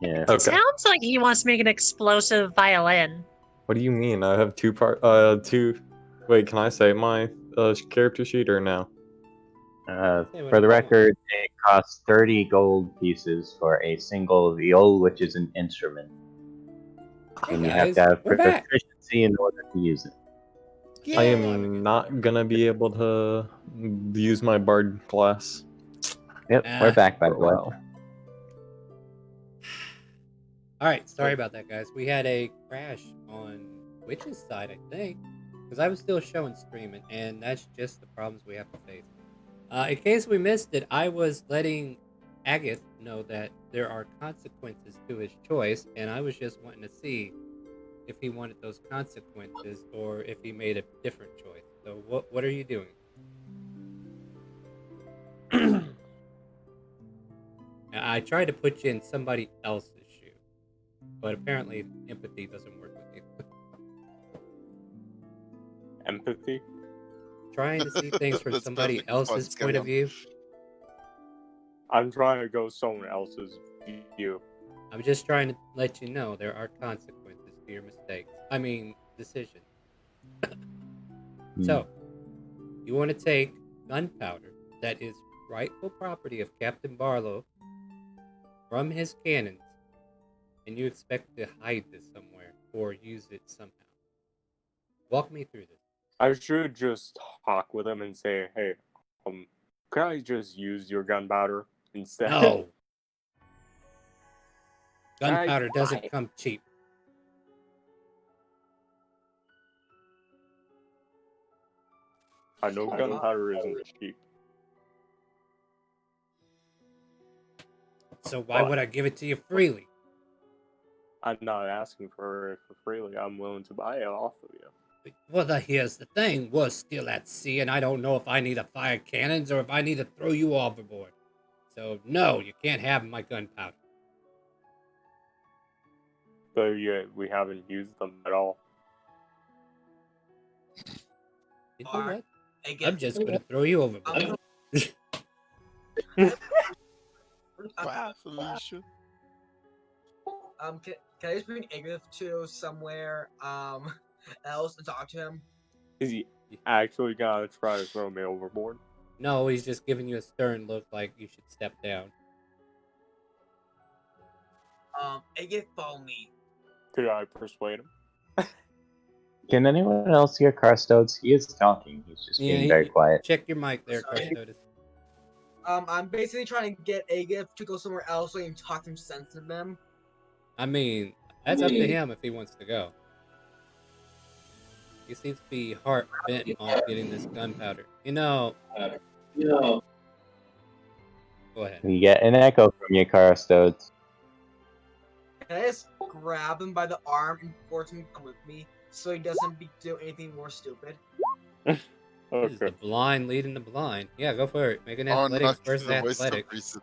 Yeah. It Okay. sounds like he wants to make an explosive violin. What do you mean? I have two. Wait, can I say my character sheet or no? For the record, it costs 30 gold pieces for a single viol, which is an instrument. Hey And you have guys, to have we're back. proficiency in order to use it. I am not gonna be able to use my bard class. Yep, we're back by the way. Wow. Alright, sorry about that, guys. We had a crash on Witch's side, I think. Because I was still showing streaming, and that's just the problems we have to face. In case we missed it, I was letting Agath know that there are consequences to his choice, and I was just wanting to see if he wanted those consequences or if he made a different choice. So what are you doing? I tried to put you in somebody else's shoe, but apparently empathy doesn't work with you. Empathy? Trying to see things from That's somebody perfectly else's fine, point of view. I'm trying to go someone else's view. I'm just trying to let you know there are consequences to your mistakes. I mean, decisions. So, you want to take gunpowder that is rightful property of Captain Barlow from his cannons, and you expect to hide this somewhere or use it somehow. Walk me through this. I should just talk with him and say, hey, could I just use your gunpowder instead? No! Gunpowder doesn't come cheap. I know gunpowder isn't cheap. So why would I give it to you freely? I'm not asking for it for freely. I'm willing to buy it off of you. Well, here's the thing. We're still at sea, and I don't know if I need to fire cannons or if I need to throw you overboard. So, no, you can't have my gunpowder. But yeah, we haven't used them at all. You know what? I'm just going to throw you overboard. Wow, Felicia. Can I just bring Agriff to somewhere else and talk to him? Is he actually gonna try to throw me overboard? No, he's just giving you a stern look like you should step down. Agriff, follow me. Could I persuade him? Can anyone else hear Carstodes? He is talking. He's just being very quiet. Check your mic there, Carstodes. I'm basically trying to get Agriff to go somewhere else so he can talk some sense to them. I mean, that's up to him if he wants to go. He seems to be heart bent on getting this gunpowder. You know. Go ahead. We get an echo from you, Carstodes. Can I just grab him by the arm and force him to come with me so he doesn't do anything more stupid? This is the blind leading the blind. Yeah, go for it. Make an athletics versus athletics.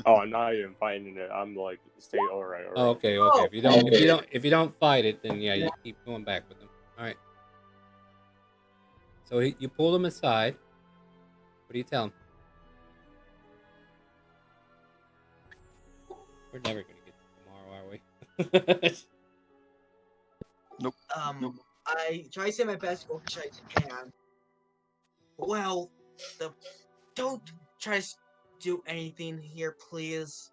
Oh, I'm not even fighting it. I'm like, stay alright. Oh, okay. If you don't fight it, then yeah, you keep going back with them. All right. So you pull him aside. What do you tell him? We're never gonna get to tomorrow, are we? Nope. I try to say my best, or try to can. Well, don't try to do anything here, please.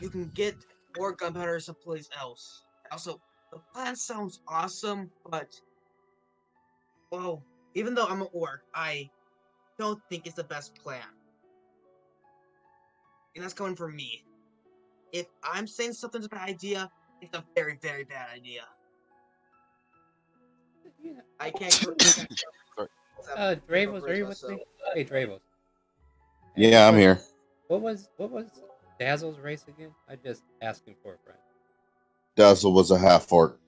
You can get more gunpowder someplace else. Also, the plan sounds awesome, but well, even though I'm an orc, I don't think it's the best plan. And that's coming from me. If I'm saying something's a bad idea, it's a very, very bad idea. I can't. Dravos, are you with me? Hey, Dravos. Yeah, I'm here. What was Dazzle's race again? I just asked him for a friend. Dazzle was a half orc.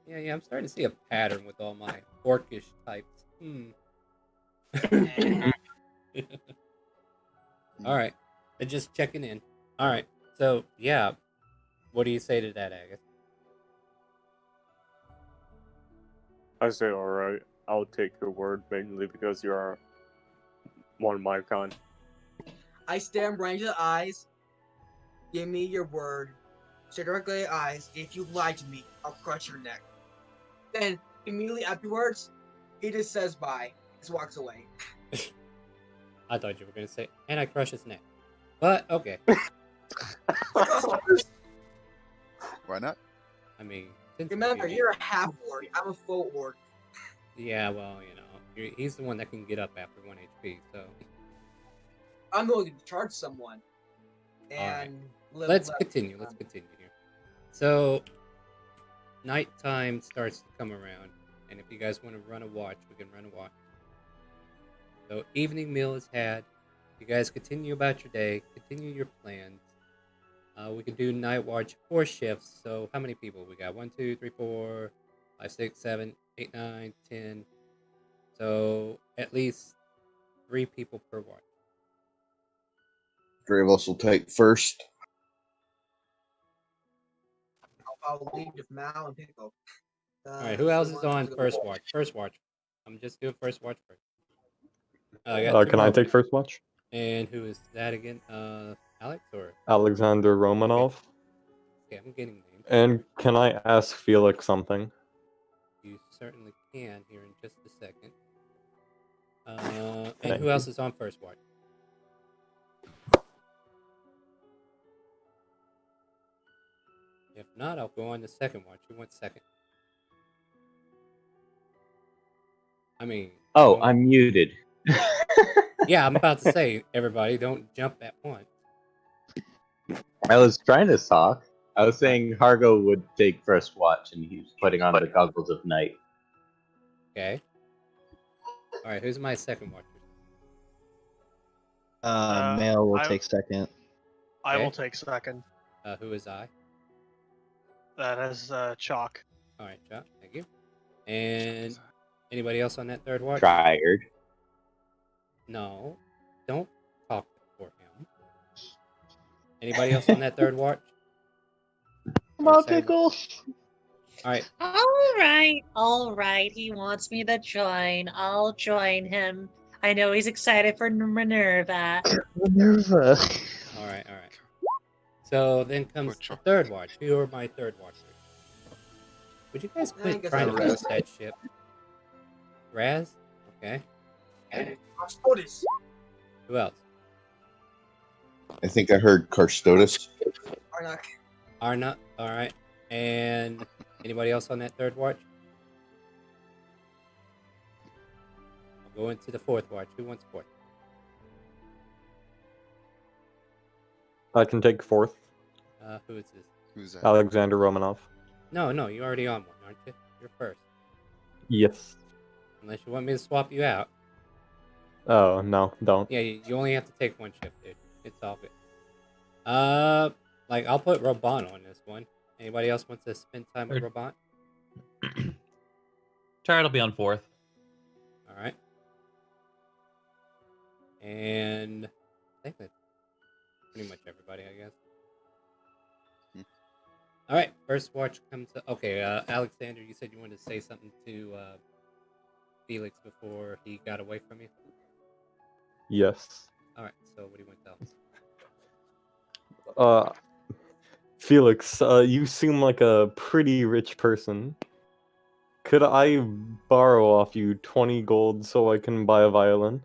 Yeah, I'm starting to see a pattern with all my orcish types. All right, just checking in. All right, so yeah, what do you say to that, Agatha? I say, alright, I'll take your word, mainly because you are one of my kind. I stare him right into the eyes. Give me your word. stare directly in the eyes. If you lie to me, I'll crush your neck. Then immediately afterwards, he just says bye. Just walks away. I thought you were gonna say, and I crush his neck. But okay. Why not? I mean, since Remember, you're a half orc. I'm a full orc. Yeah, well, he's the one that can get up after 1 HP. So I'm going to charge someone. Alright. And let's continue. Let's continue here. So nighttime starts to come around, and if you guys want to run a watch, we can run a watch. So evening meal is had. You guys continue about your day, continue your plans. We can do night watch 4 shifts. So how many people we got? 1, 2, 3, 4, 5, 6, 7, 8, 9, 10. So at least 3 people per watch. 3 of us will take first. I'll leave with Mal and Pickle. Alright, who else is on first watch? First watch. I'm just doing first watch first. I got 2 Can I more. take first watch? And who is that again? Alex or? Alexander Romanov. Okay, I'm getting names. And can I ask Felix something? You certainly can here in just a second. And Thank who else is on first watch? If not, I'll go on to second watch. Who wants second? I mean... Oh, don't- I'm muted. Yeah, I'm about to say, everybody, don't jump at once. I was trying to talk. I was saying Hargo would take first watch, and he's putting on the goggles of night. Okay. Alright, who's my second watcher? Male will I- take second. I Okay. will take second. Who is I? That is Chalk. Alright, Chuck, thank you. And anybody else on that third watch? Tired. No, don't talk for him. Anybody else on that third watch? Come Or on, second- Pickle. Alright, All right. He wants me to join. I'll join him. I know he's excited for Minerva. Minerva. alright. So then comes the Chuck. third watch. Who are my third watchers? Would you guys I quit guess trying to I'm build Raz. that ship? Raz? Okay. Custodes. Who else? I think I heard Karstotis. Arnak. Arna. Alright. And anybody else on that third watch? I'll go into the fourth watch. Who wants fourth? I can take fourth. Who is this? Who's that? Alexander Romanov. No, you're already on one, aren't you? You're first. Yes. Unless you want me to swap you out. Oh, no, don't. Yeah, you only have to take 1 shift, dude. It's all good. I'll put Robant on this one. Anybody else wants to spend time with Robant? Chard will be on fourth. Alright. And I think that's pretty much everybody, I guess. Alright, first watch comes to... Okay, Alexander, you said you wanted to say something to Felix before he got away from you? Yes. Alright, so what do you want to tell? Felix, you seem like a pretty rich person. Could I borrow off you 20 gold so I can buy a violin?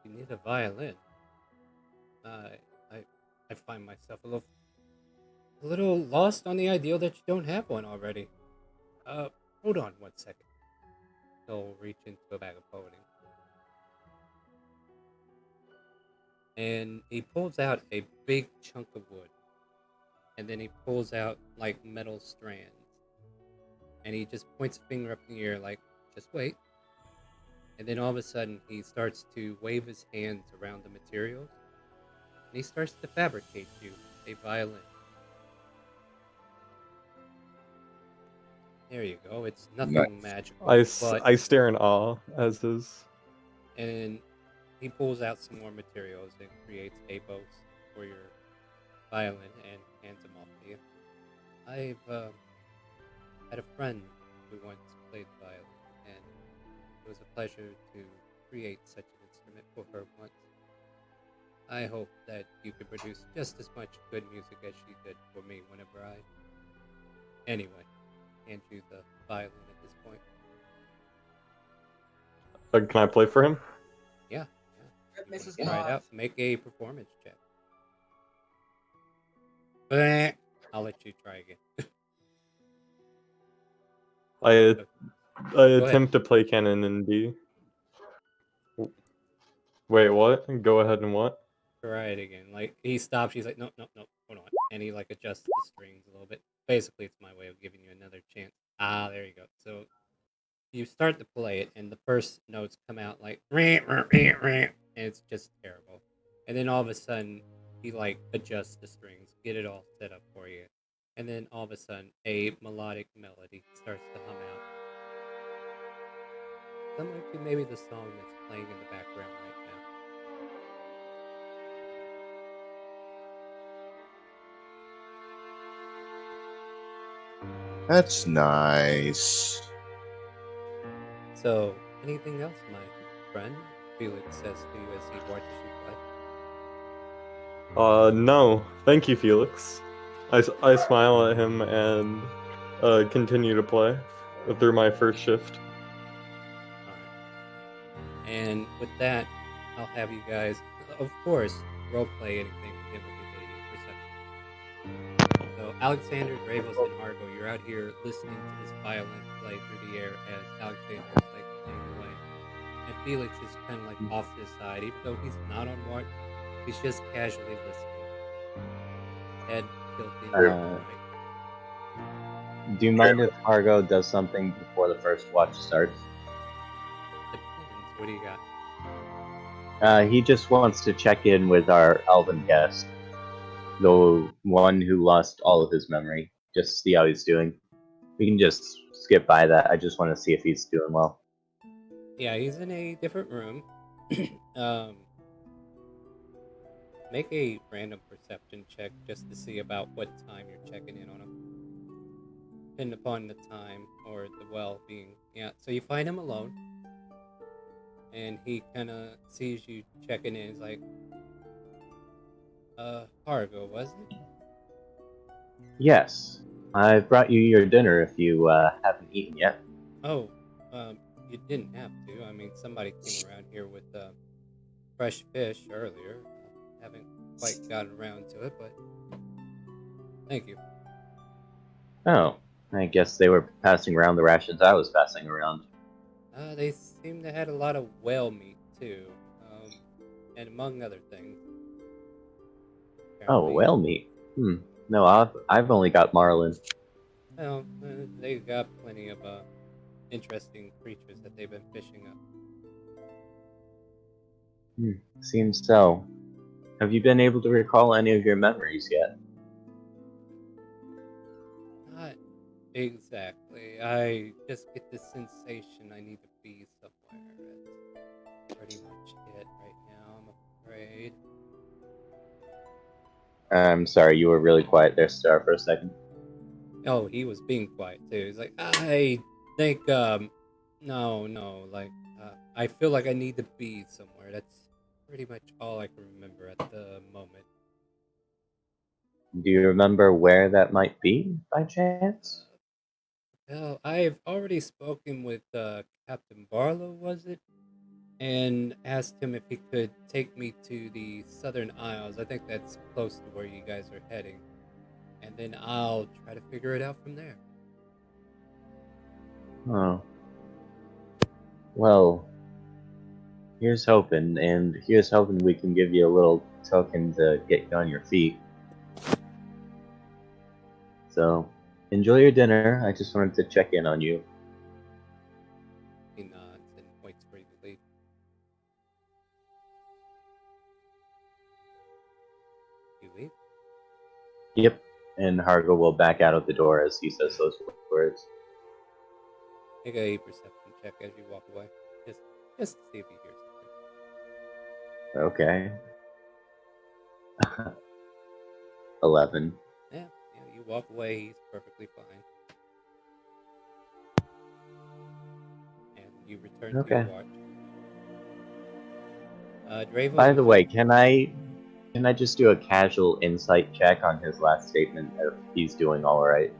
You need a violin. I find myself a little lost on the idea that you don't have one already. Hold on 1 second. He'll reach into a bag of clothing. And he pulls out a big chunk of wood. And then he pulls out, like, metal strands. And he just points a finger up in the air like, just wait. And then all of a sudden, he starts to wave his hands around the materials. And he starts to fabricate you a violin. There you go. It's nothing Nice. magical. I but, stare in awe as is. and he pulls out some more materials and creates a bow for your violin and hands them off to you. I've had a friend who once played the violin, and it was a pleasure to create such an instrument for her once. I hope that you could produce just as much good music as she did for me whenever I. Anyway, hand you the violin at this point. Can I play for him? Yeah. Rip You Mrs. wanna try it out? Claus. Make a performance check. Bleh. I'll let you try again. I ahead. attempt to play canon in D. Wait, what? Go ahead and what? Try it again. Like he stops. He's like, no, hold on, and he like adjusts the strings a little bit. Basically, it's my way of giving you another chance. Ah, there you go. So you start to play it, and the first notes come out like, and it's just terrible. And then all of a sudden, he like adjusts the strings, get it all set up for you, and then all of a sudden, a melodic melody starts to hum out. Similar to maybe the song that's playing in the background right now. That's nice. So, anything else, my friend? Felix says to you as he watches you play. No. Thank you, Felix. I smile at him and continue to play through my first shift. Alright. And with that, I'll have you guys, of course, roleplay anything with him will give a perception. So, Alexander, Dravos, and Argo, you're out here listening to this violin play through the air as Alexander is like playing away. And Felix is kind of like off to the side, even though he's not on watch, he's just casually listening. Head tilting left and right. Do you mind if Argo does something before the first watch starts? Depends. What do you got? He just wants to check in with our elven guest, the one who lost all of his memory. Just see how he's doing. We can just skip by that. I just want to see if he's doing well. Yeah, he's in a different room. Make a random perception check just to see about what time you're checking in on him. Depending upon the time or the well-being. Yeah, so you find him alone. And he kind of sees you checking in. He's like, Hargo, was it? Yes, I brought you your dinner if you haven't eaten yet. Oh, you didn't have to. I mean, somebody came around here with fresh fish earlier. Haven't quite gotten around to it, but thank you. Oh, I guess they were passing around the rations I was passing around. They seem to had a lot of whale meat too, and among other things. Oh, Apparently, whale meat. No, I've only got marlin. well, they got plenty of interesting creatures that they've been fishing up. Seems so. Have you been able to recall any of your memories yet? Not exactly. I just get this sensation I need to be somewhere. That's pretty much it right now, I'm afraid. I'm sorry, you were really quiet there, Star, for a second. Oh, he was being quiet too. He's like, I think, no, like, I feel like I need to be somewhere. That's pretty much all I can remember at the moment. Do you remember where that might be, by chance? Well, I've already spoken with Captain Barlow, was it? And asked him if he could take me to the Southern Isles. I think that's close to where you guys are heading. And then I'll try to figure it out from there. Oh. Well, here's hoping, and here's hoping we can give you a little token to get you on your feet. So, enjoy your dinner. I just wanted to check in on you. He nods and waits for you to leave. You leave? Yep. And Hargo will back out of the door as he says those words. Make a perception check as you walk away. Just to see if he hears something. Okay. 11. Yeah, you walk away, he's perfectly fine. And you return to your Okay. watch. Dravos By the was way, can I Can I just do a casual insight check on his last statement if he's doing all right?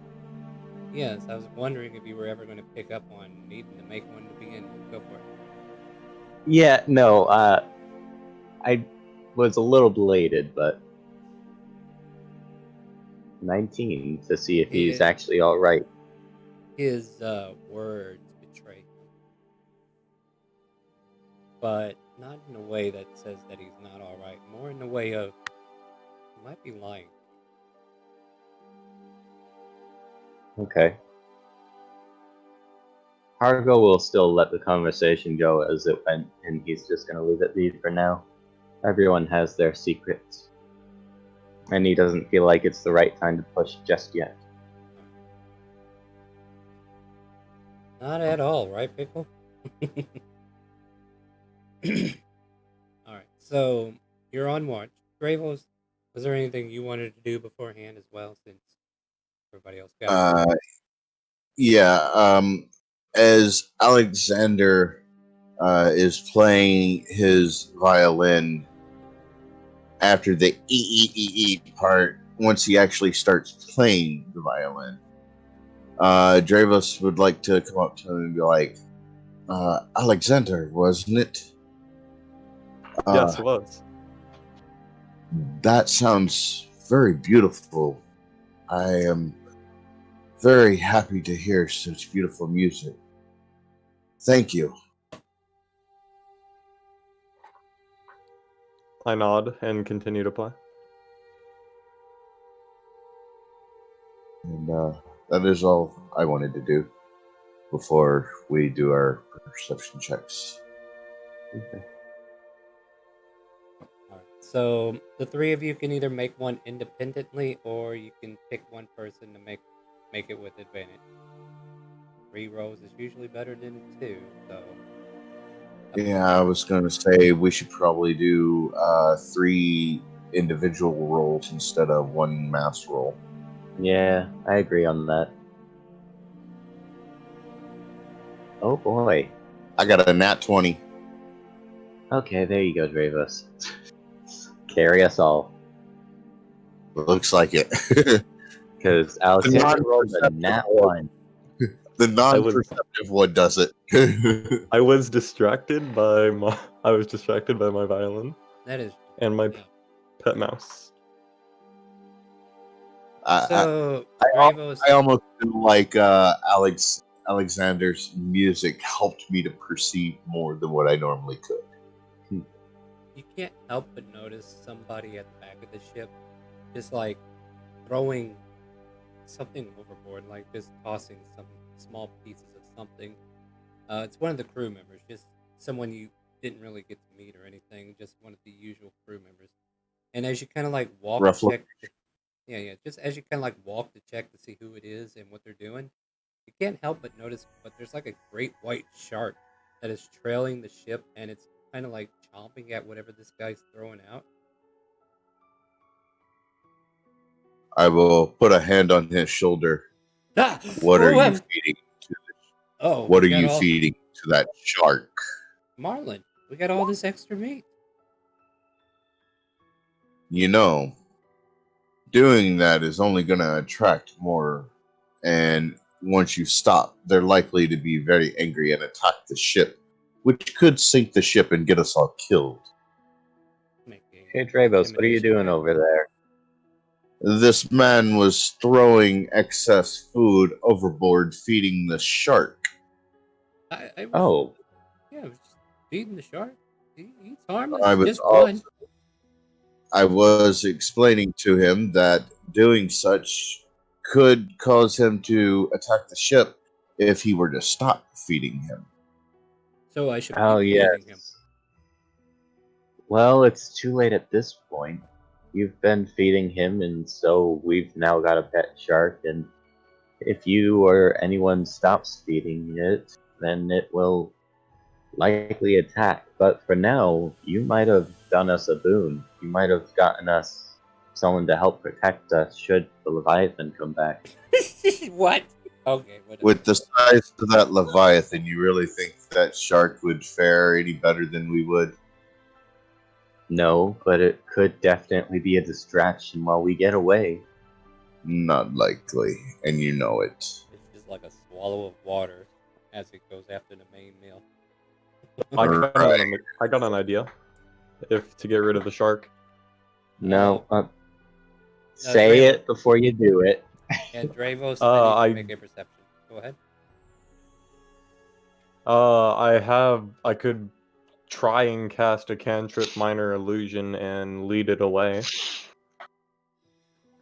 Yes, I was wondering if you were ever going to pick up on needing to make one to begin with. Go for it. Yeah, no, I was a little belated, but 19 to see if he's actually all right. His words betray him, but not in a way that says that he's not all right. More in the way of he might be lying. Okay. Hargo will still let the conversation go as it went, and he's just gonna leave it be for now. Everyone has their secrets. And he doesn't feel like it's the right time to push just yet. Not at all, right, Pickle? Alright, so you're on watch. Gravos, was there anything you wanted to do beforehand as well, since everybody else got it? Yeah. As Alexander is playing his violin after the part, once he actually starts playing the violin, Dravos would like to come up to him and be like, Alexander, wasn't it? Yes, it was. That sounds very beautiful. I am very happy to hear such beautiful music. Thank you. I nod and continue to play. And that is all I wanted to do before we do our perception checks. Okay. Alright, so the three of you can either make one independently, or you can pick one person to make it with advantage. 3 rolls is usually better than 2, so... Yeah, I was going to say we should probably do 3 individual rolls instead of 1 mass roll. Yeah, I agree on that. Oh boy. I got a nat 20. Okay, there you go, Dravos. Carry us all. Looks like it. Because Alexander rolled a nat 1. The non-perceptive one does it. I was distracted by my violin That is... and my yeah. pet mouse. So, I Gravos... almost feel like Alexander's music helped me to perceive more than what I normally could. You can't help but notice somebody at the back of the ship just like throwing something overboard, like just tossing some small pieces of something. It's one of the crew members, just someone you didn't really get to meet or anything, just one of the usual crew members. And as you kind of like walk to Roughly. check, just as you kind of like walk to check to see who it is and what they're doing, you can't help but notice, but there's like a great white shark that is trailing the ship, and it's kind of like chomping at whatever this guy's throwing out. I will put a hand on his shoulder. Ah! What are Oh, you feeding to Oh, What we are got you all... feeding to that shark? Marlin, we got all this extra meat. You know, doing that is only going to attract more. And once you stop, they're likely to be very angry and attack the ship, which could sink the ship and get us all killed. Hey, Dravos, what are you doing over there? This man was throwing excess food overboard, feeding the shark. I was, Oh, yeah, I was just feeding the shark. He's harmless. I was Just one. I was explaining to him that doing such could cause him to attack the ship if he were to stop feeding him. So I should oh keep yes. feeding him. Well, it's too late at this point. You've been feeding him, and so we've now got a pet shark, and if you or anyone stops feeding it, then it will likely attack. But for now, you might have done us a boon. You might have gotten us someone to help protect us should the Leviathan come back. What? Okay, whatever. With the size of that Leviathan, you really think that shark would fare any better than we would? No, but it could definitely be a distraction while we get away. Not likely, and you know it. It's just like a swallow of water as it goes after the main meal. I got an idea. If to get rid of the shark. No, No, say Draven. it before you do it. And Dravos, I- I need to make a perception. Go ahead. I could try and cast a cantrip minor illusion and lead it away.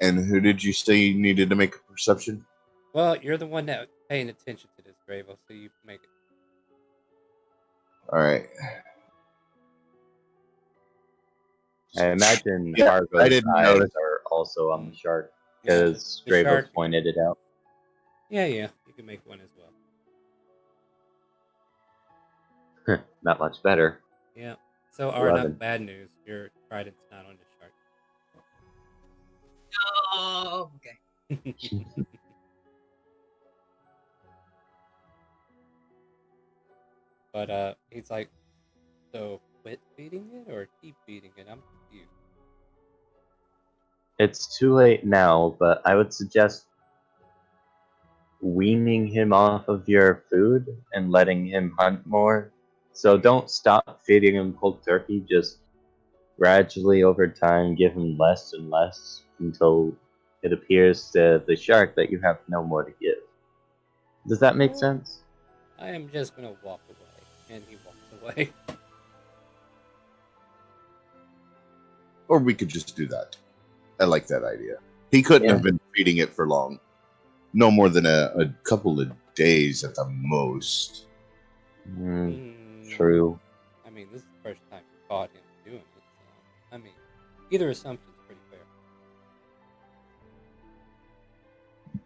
And who did you say you needed to make a perception? Well, you're the one that paying attention to this, Dravos, so you make it. All right. I imagine Yeah, I Hargo's didn't eyes notice. are also on the shark Yeah, because the Dravos shark- pointed it out. Yeah, you can make one as well. Not much better. Yeah. So, Arnab, 11. bad news. Your trident's not on the shark. Oh, okay. But he's like, so quit feeding it or keep feeding it? I'm confused. It's too late now, but I would suggest weaning him off of your food and letting him hunt more. So don't stop feeding him cold turkey, just gradually over time give him less and less until it appears to the shark that you have no more to give. Does that make sense? I am just gonna walk away. And he walks away. Or we could just do that. I like that idea. He couldn't Yeah. have been feeding it for long. No more than a couple of days at the most. True. I mean, this is the first time we caught him doing it. So, I mean, either assumption's pretty fair.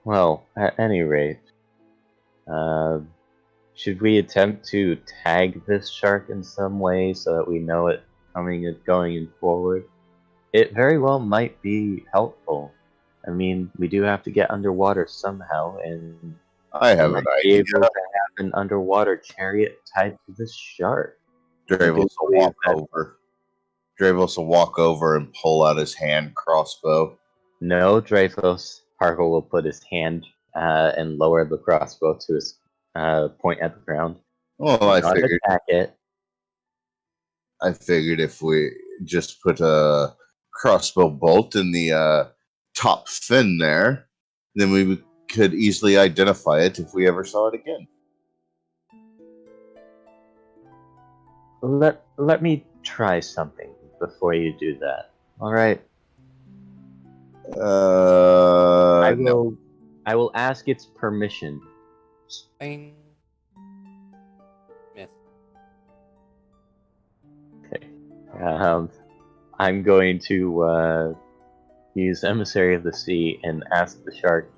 Well, at any rate, should we attempt to tag this shark in some way so that we know it coming and going forward? It very well might be helpful. I mean, we do have to get underwater somehow, and I have we an might be idea. able to have an underwater chariot tied to this shark. Dravos will believe walk that- over. Dravos will walk over and pull out his hand crossbow. No, Dreyfus. Hargle will put his hand and lower the crossbow to his point at the ground. Well, Do not attack it. I figured if we just put a crossbow bolt in the top fin there, then we could easily identify it if we ever saw it again. Let me try something before you do that. All right. I will ask its permission. Bang. Miss. Okay. I'm going to use Emissary of the Sea and ask the shark,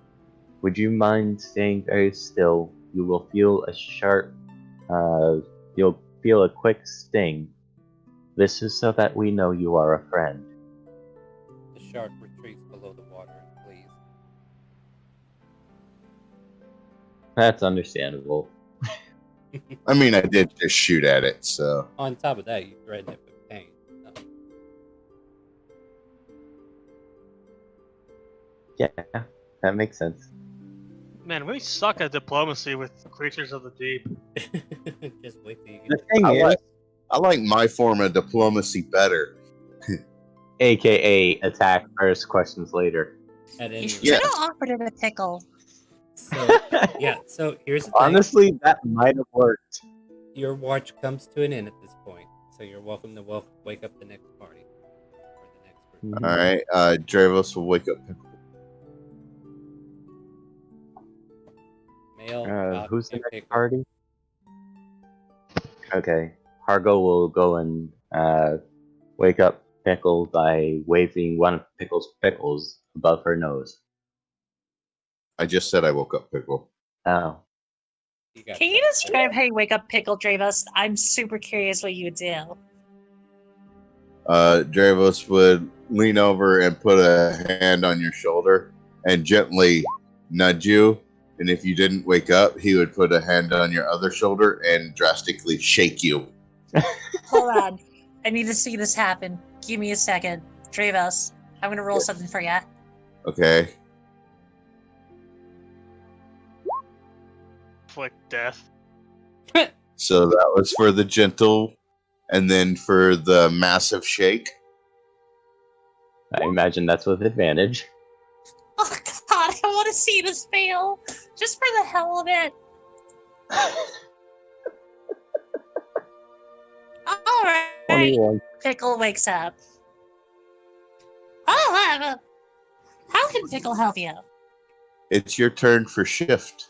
would you mind staying very still? You will feel a sharp, you'll feel a quick sting. This is so that we know you are a friend. The shark retreats below the water and flees. That's understandable. I mean, I did just shoot at it, so. On top of that, you threaten it with pain. So, Yeah, that makes sense. Man, we suck at diplomacy with creatures of the deep. just wait till you The get. thing is, I like my form of diplomacy better. AKA attack first, questions later. At any You rate. should Yes. have offered him a pickle. So, yeah, so here's the thing. Honestly, that might have worked. Your watch comes to an end at this point, so you're welcome to wake up the next party. Or the next group. All right, Dravos will wake up. Male, Who's the and next pickle. party? Okay, Hargo will go and wake up Pickle by waving one of Pickle's pickles above her nose. I just said I woke up Pickle. Oh, You got Can you that. describe how you wake up Pickle, Dravos? I'm super curious what you would do. Dravos would lean over and put a hand on your shoulder and gently nudge you. And if you didn't wake up, he would put a hand on your other shoulder and drastically shake you. Hold on. I need to see this happen. Give me a second. Drevos, I'm gonna roll something for ya. Okay. Inflict death. So that was for the gentle, and then for the massive shake. I imagine that's with advantage. Oh god, I want to see this fail. Just for the hell of it. Alright. 21. Pickle wakes up. Oh, how can Pickle help you? It's your turn for shift.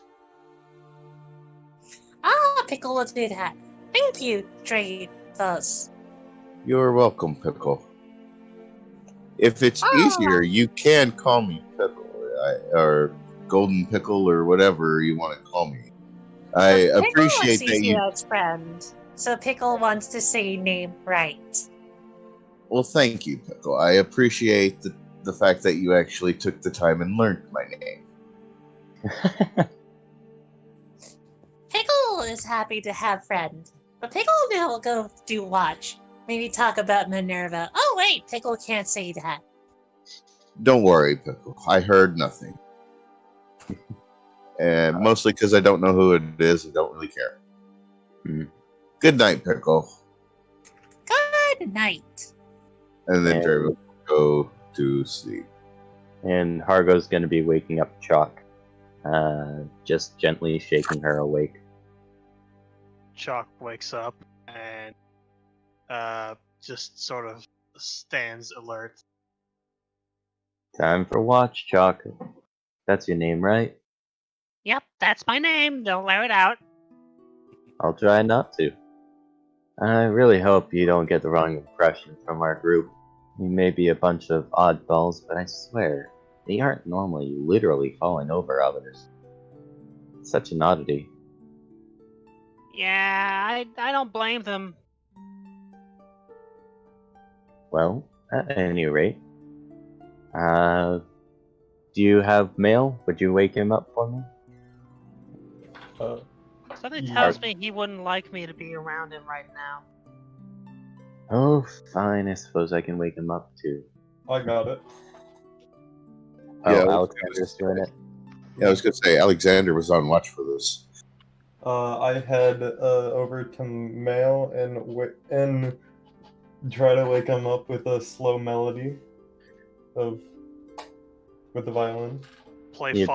Pickle will do that. Thank you, Drevos. You're welcome, Pickle. If it's Ah. easier, you can call me Pickle, or Golden Pickle, or whatever you want to call me. I Pickle appreciate sees that you you. as friend, so Pickle wants to say your name right. Well, thank you, Pickle. I appreciate the fact that you actually took the time and learned my name. Pickle is happy to have friend, but Pickle will go do watch. Maybe talk about Minerva. Oh wait, Pickle can't say that. Don't worry, Pickle. I heard nothing. And mostly because I don't know who it is and don't really care. Good night, Pickle. Good night. And then And- Draven will go to sleep. And Hargo's gonna be waking up Chalk. Just gently shaking her awake. Chalk wakes up and just sort of stands alert. Time for watch, Chalk. That's your name, right? Yep, that's my name. Don't let it out. I'll try not to. I really hope you don't get the wrong impression from our group. We may be a bunch of oddballs, but I swear, they aren't normally literally falling over others. It's such an oddity. Yeah, I don't blame them. Well, at any rate, do you have mail? Would you wake him up for me? Something Yeah. tells me he wouldn't like me to be around him right now. Oh, fine. I suppose I can wake him up too. I got it. Oh, Yeah, Alexander's doing it. Yeah, I was going to say, Alexander was on watch for this. I head over to Mail and try to wake him up with a slow melody with the violin. Play Yep.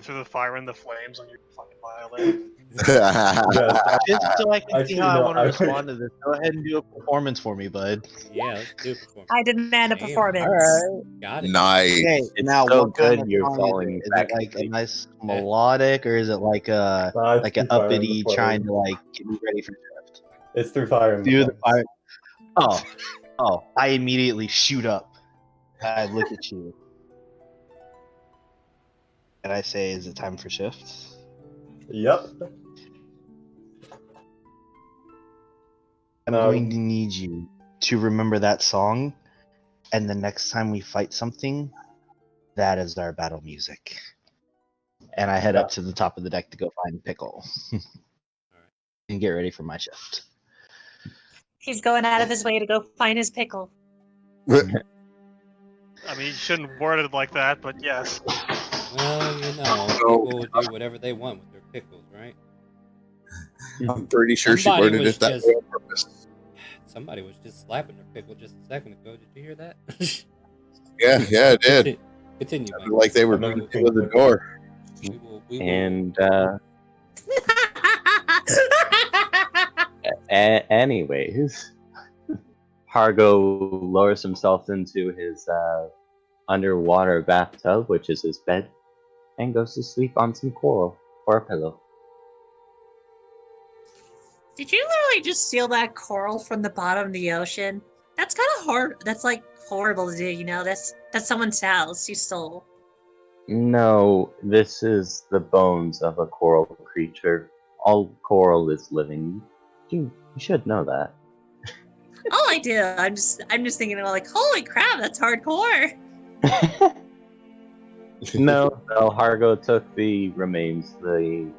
Through the Fire and the Flames on your fucking violin. Yes, Just so I can see Actually, how I no, want to I- respond to this. Go ahead and do a performance for me, bud. Yeah, let's do a performance. I demand a Damn. performance. All right. Got it. Nice. Okay. It's now, so what kind good of you're song falling is it? Is back it like a asleep. nice melodic, or is it like a It's an through Fire and the uppity Flames. trying to like get me ready for shift? It's through Fire and Do the Flames. fire. Oh! I immediately shoot up. I look at you, and I say, "Is it time for shift?" Yep. I'm No. going to need you to remember that song, and the next time we fight something, that is our battle music. And I head up to the top of the deck to go find Pickle and get ready for my shift. He's going out of his way to go find his pickle. I mean, you shouldn't word it like that, but yes. Well, you know, people will do whatever they want with their pickles, right? I'm pretty sure Somebody she worded was it that just- way on purpose. Somebody was just slapping their pickle just a second ago. Did you hear that? Yeah, it did. Continue, Mike. Like they were I've never beating seen to the it. door. We will, And anyways, Hargo lowers himself into his underwater bathtub, which is his bed, and goes to sleep on some coral or a pillow. Did you literally just steal that coral from the bottom of the ocean? That's kind of hard. That's like horrible to do. You know, that's someone's house you stole. No, this is the bones of a coral creature. All coral is living. You should know that. Oh, I do. I'm just thinking about like, holy crap, that's hardcore. No, Hargo took the remains, the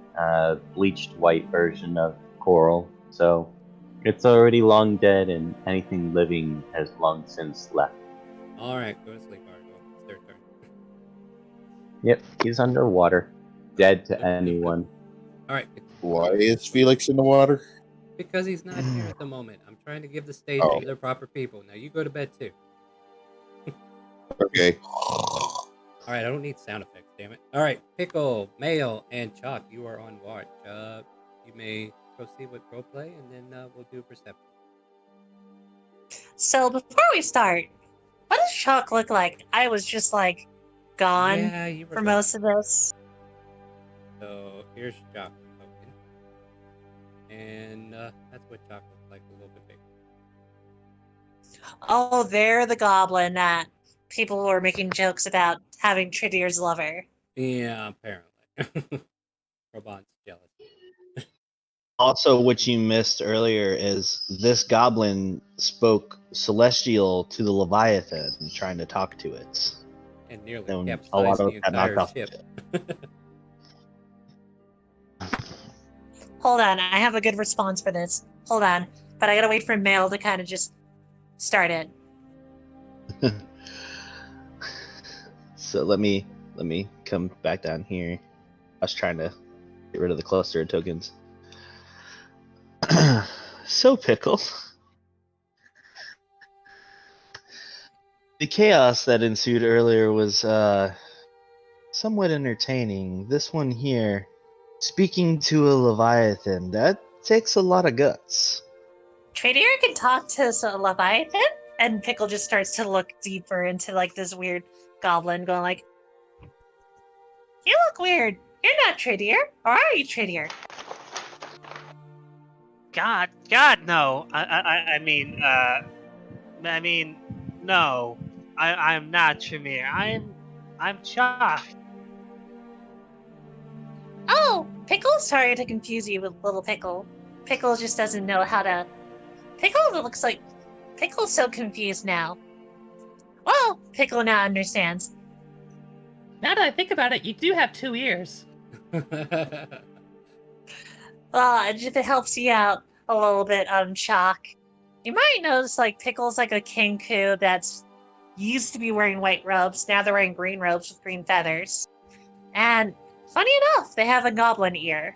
bleached white version of coral, so It's already long dead, and anything living has long since left. Alright, go to sleep, Argo. It's their turn. Yep, he's underwater. Dead to anyone. Alright, Why is Felix in the water? because he's not here at the moment. I'm trying to give the stage Oh. to the proper people. Now you go to bed too. Okay. Alright, I don't need sound effects, damn it. Alright, Pickle, Mail, and Chalk, you are on watch. You may proceed with roleplay, and then we'll do perception. So before we start, what does Chalk look like? I was just like gone Yeah, you were for gone. most of this. So here's Chalk spoken. And that's what Chalk looks like a little bit bigger. Oh, they're the goblin that people were making jokes about having Tridier's lover. Yeah, apparently. Robot's jealous. Also, what you missed earlier is this goblin spoke celestial to the Leviathan, trying to talk to it. And nearly And capsized a lot of the that knocked entire off the ship. Hold on, I have a good response for this. Hold on, but I gotta wait for Mail to kind of just start it. So let me come back down here. I was trying to get rid of the cluster of tokens. So, Pickle, the chaos that ensued earlier was somewhat entertaining. This one here, speaking to a Leviathan, that takes a lot of guts. Tridier can talk to Leviathan, and Pickle just starts to look deeper into like this weird goblin, going like, "You look weird. You're not Tridier, or are you Tridier?" God, no. I mean, no. I'm not Tremere. I'm Chalk. Oh, Pickle, sorry to confuse you with little Pickle. Pickle just doesn't know how to. Pickle looks like Pickle's so confused now. Well, Pickle now understands. Now that I think about it, you do have 2 ears. Well, if it helps you out a little bit, Chalk, you might notice like Pickle's like a Kenku that's used to be wearing white robes. Now they're wearing green robes with green feathers. And funny enough, they have a goblin ear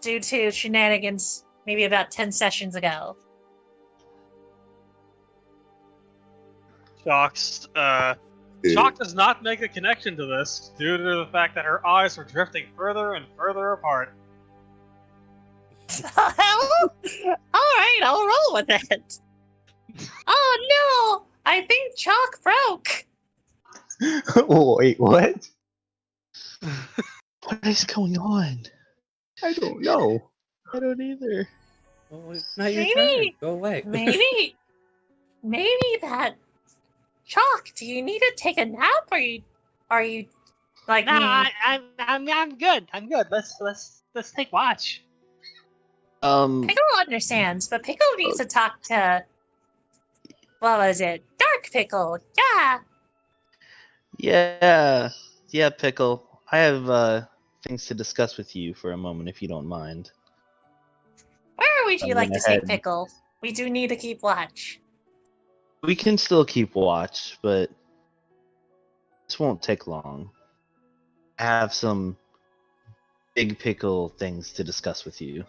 due to shenanigans maybe about 10 sessions ago. Chalk does not make a connection to this due to the fact that her eyes are drifting further and further apart. Alright, I'll roll with it. Oh no! I think Chalk broke! Wait, what? What is going on? I don't know. I don't either. Well, it's not your Maybe- turn. Go away. Maybe that Chalk, do you need to take a nap, or are you like No, me? I'm good. I'm good. Let's take watch. Pickle understands, but Pickle needs to talk to what was it? Dark Pickle. Yeah. Yeah, Pickle. I have things to discuss with you for a moment, if you don't mind. Where would you I'm like gonna to take head- Pickle? We do need to keep watch. We can still keep watch, but this won't take long. I have some big pickle things to discuss with you.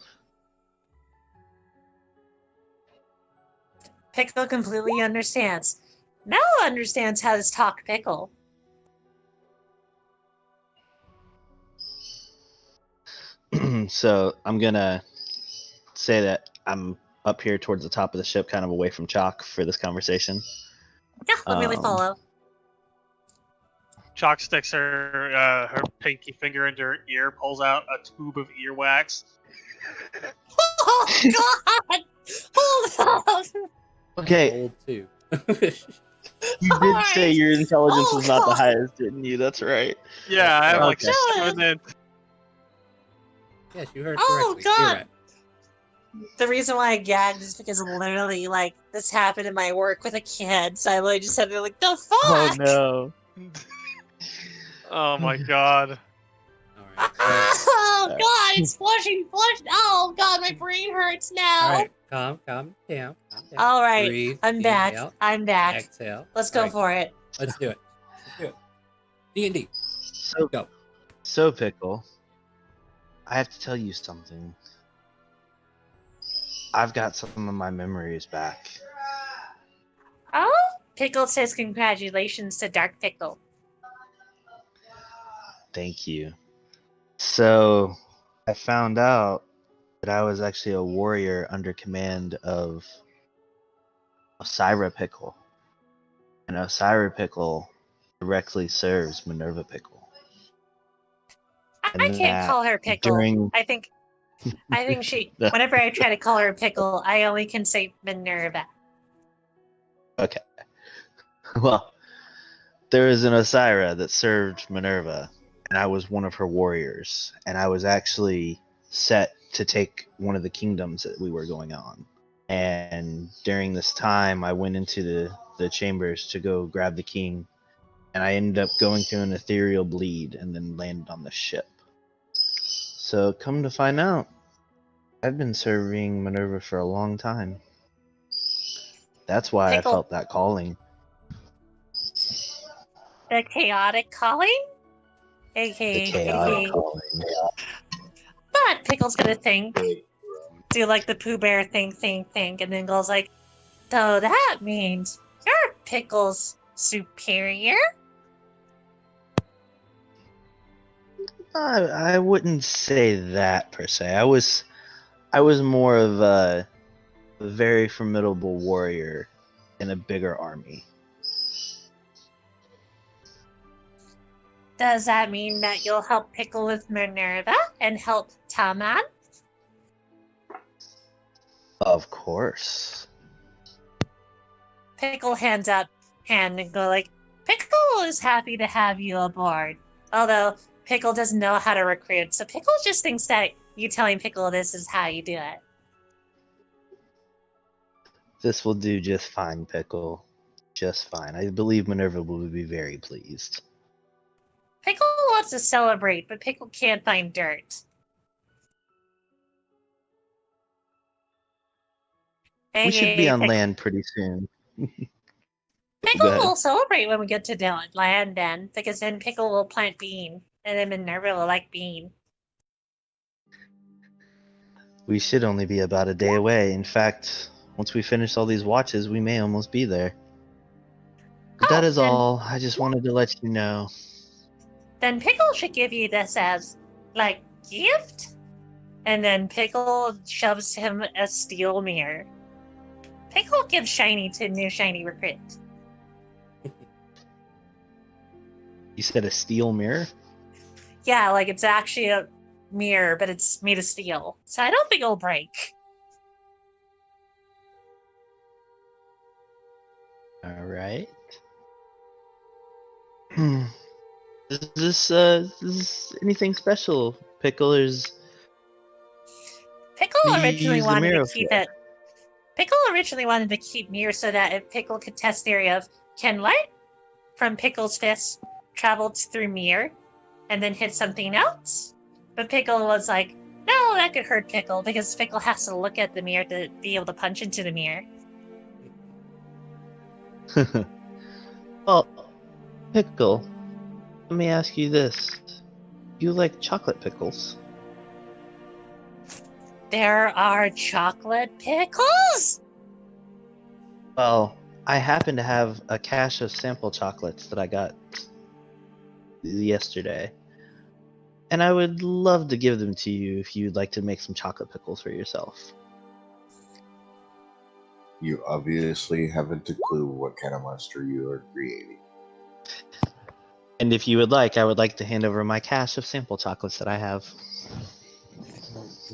Pickle completely understands. Mel understands how to talk Pickle. So I'm gonna say that I'm up here towards the top of the ship, kind of away from Chalk for this conversation. Yeah, let me follow. Chalk sticks her pinky finger into her ear, pulls out a tube of earwax. Oh God! Hold on. Okay, Old too. you did say your intelligence Oh, was not the God. highest, didn't you? That's right. Yeah, I have like Okay. 7 in. Yes, you heard Oh, correctly. God. Earwax. The reason why I gagged is because literally, like, this happened in my work with a kid, so I literally just said, like, the fuck? Oh no. Oh my god. Alright. Oh God, it's flushing. Oh God, my brain hurts now. Alright. Calm down. All right, Breathe. I'm back. Inhale. I'm back. Exhale. Let's go Alright, for it. let's do it. D&D. So, Go. so Pickle, I have to tell you something. I've got some of my memories back. Oh, Pickle says congratulations to Dark Pickle. Thank you. So, I found out that I was actually a warrior under command of Osira Pickle. And Osira Pickle directly serves Minerva Pickle. I And can't that call her Pickle. during- I think she. Whenever I try to call her Pickle, I only can say Minerva. Okay. Well, there was an Osira that served Minerva, and I was one of her warriors, and I was actually set to take one of the kingdoms that we were going on. And during this time, I went into the chambers to go grab the king, and I ended up going through an ethereal bleed and then landed on the ship. So, come to find out, I've been serving Minerva for a long time. That's why Pickle. I felt that calling. The chaotic calling? The chaotic calling. But Pickle's gonna think, do like the Pooh Bear think, and then goes like, so that means you're Pickle's superior? I wouldn't say that per se. I was more of a very formidable warrior in a bigger army. Does that mean that you'll help Pickle with Minerva and help Taman? Of course. Pickle hands out hand and go like, Pickle is happy to have you aboard. Although Pickle doesn't know how to recruit, so Pickle just thinks that you telling Pickle this is how you do it. This will do just fine, Pickle. Just fine. I believe Minerva will be very pleased. Pickle wants to celebrate, but Pickle can't find dirt. We should be on Pickle. land pretty soon. Pickle Go ahead. will celebrate when we get to land then, because then Pickle will plant bean, and then Minerva will like bean. We should only be about a day away. In fact, once we finish all these watches, we may almost be there. But that is then- all. I just wanted to let you know. Then Pickle should give you this as, like, gift? And then Pickle shoves him a steel mirror. Pickle gives shiny to new shiny recruit. You said a steel mirror? Yeah, like it's actually a mirror, but it's made of steel. So I don't think it'll break. Alright. Is this anything special, Pickle? Pickle What do you originally use the wanted mirror to keep for? it. Pickle originally wanted to keep mirror so that if Pickle could test theory of can light from Pickle's fist travel through mirror and then hit something else? But Pickle was like, no, that could hurt Pickle because Pickle has to look at the mirror to be able to punch into the mirror. Well, Pickle, let me ask you this. Do you like chocolate pickles? There are chocolate pickles? Well, I happen to have a cache of sample chocolates that I got yesterday. And I would love to give them to you if you'd like to make some chocolate pickles for yourself. You obviously haven't a clue what kind of monster you are creating. And if you would like, I would like to hand over my cache of sample chocolates that I have.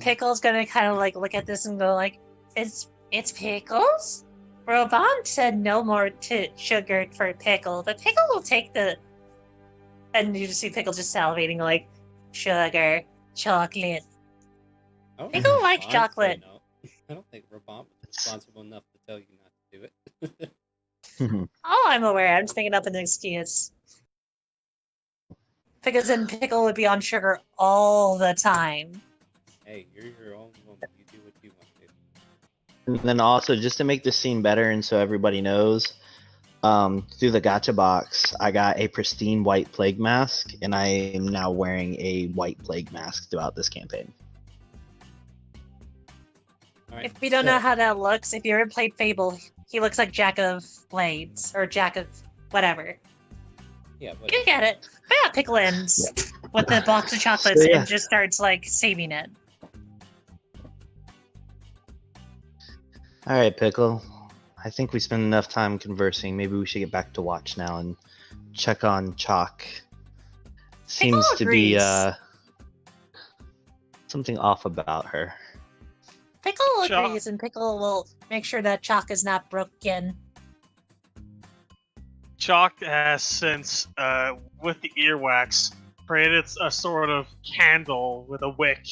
Pickle's gonna kind of like look at this and go like, it's pickles? Roban said no more sugar for Pickle, but Pickle will take the... And you just see Pickle just salivating like, sugar, chocolate. I don't Pickle think likes Robon said chocolate. No. I don't think Robon was responsible enough to tell you not to do it. Oh, I'm aware. I'm just making up an excuse. Because then Pickle would be on sugar all the time. Hey, you're your own woman. You do what you want to do. And then also, just to make this scene better and so everybody knows, through the gacha box, I got a pristine white plague mask, and I am now wearing a white plague mask throughout this campaign. All right, If we don't know so- how that looks, if you ever played Fable, he looks like Jack of Blades or Jack of whatever. Yeah, but You get it. But yeah, Pickle ends with the box of chocolates So, yeah. and just starts like saving it. All right, Pickle. I think we spent enough time conversing. Maybe we should get back to watch now and check on Chalk. Seems to be agrees. something off about her. Pickle Chalk- agrees, and Pickle will make sure that Chalk is not broken. Chalk has since, with the earwax, created a sort of candle with a wick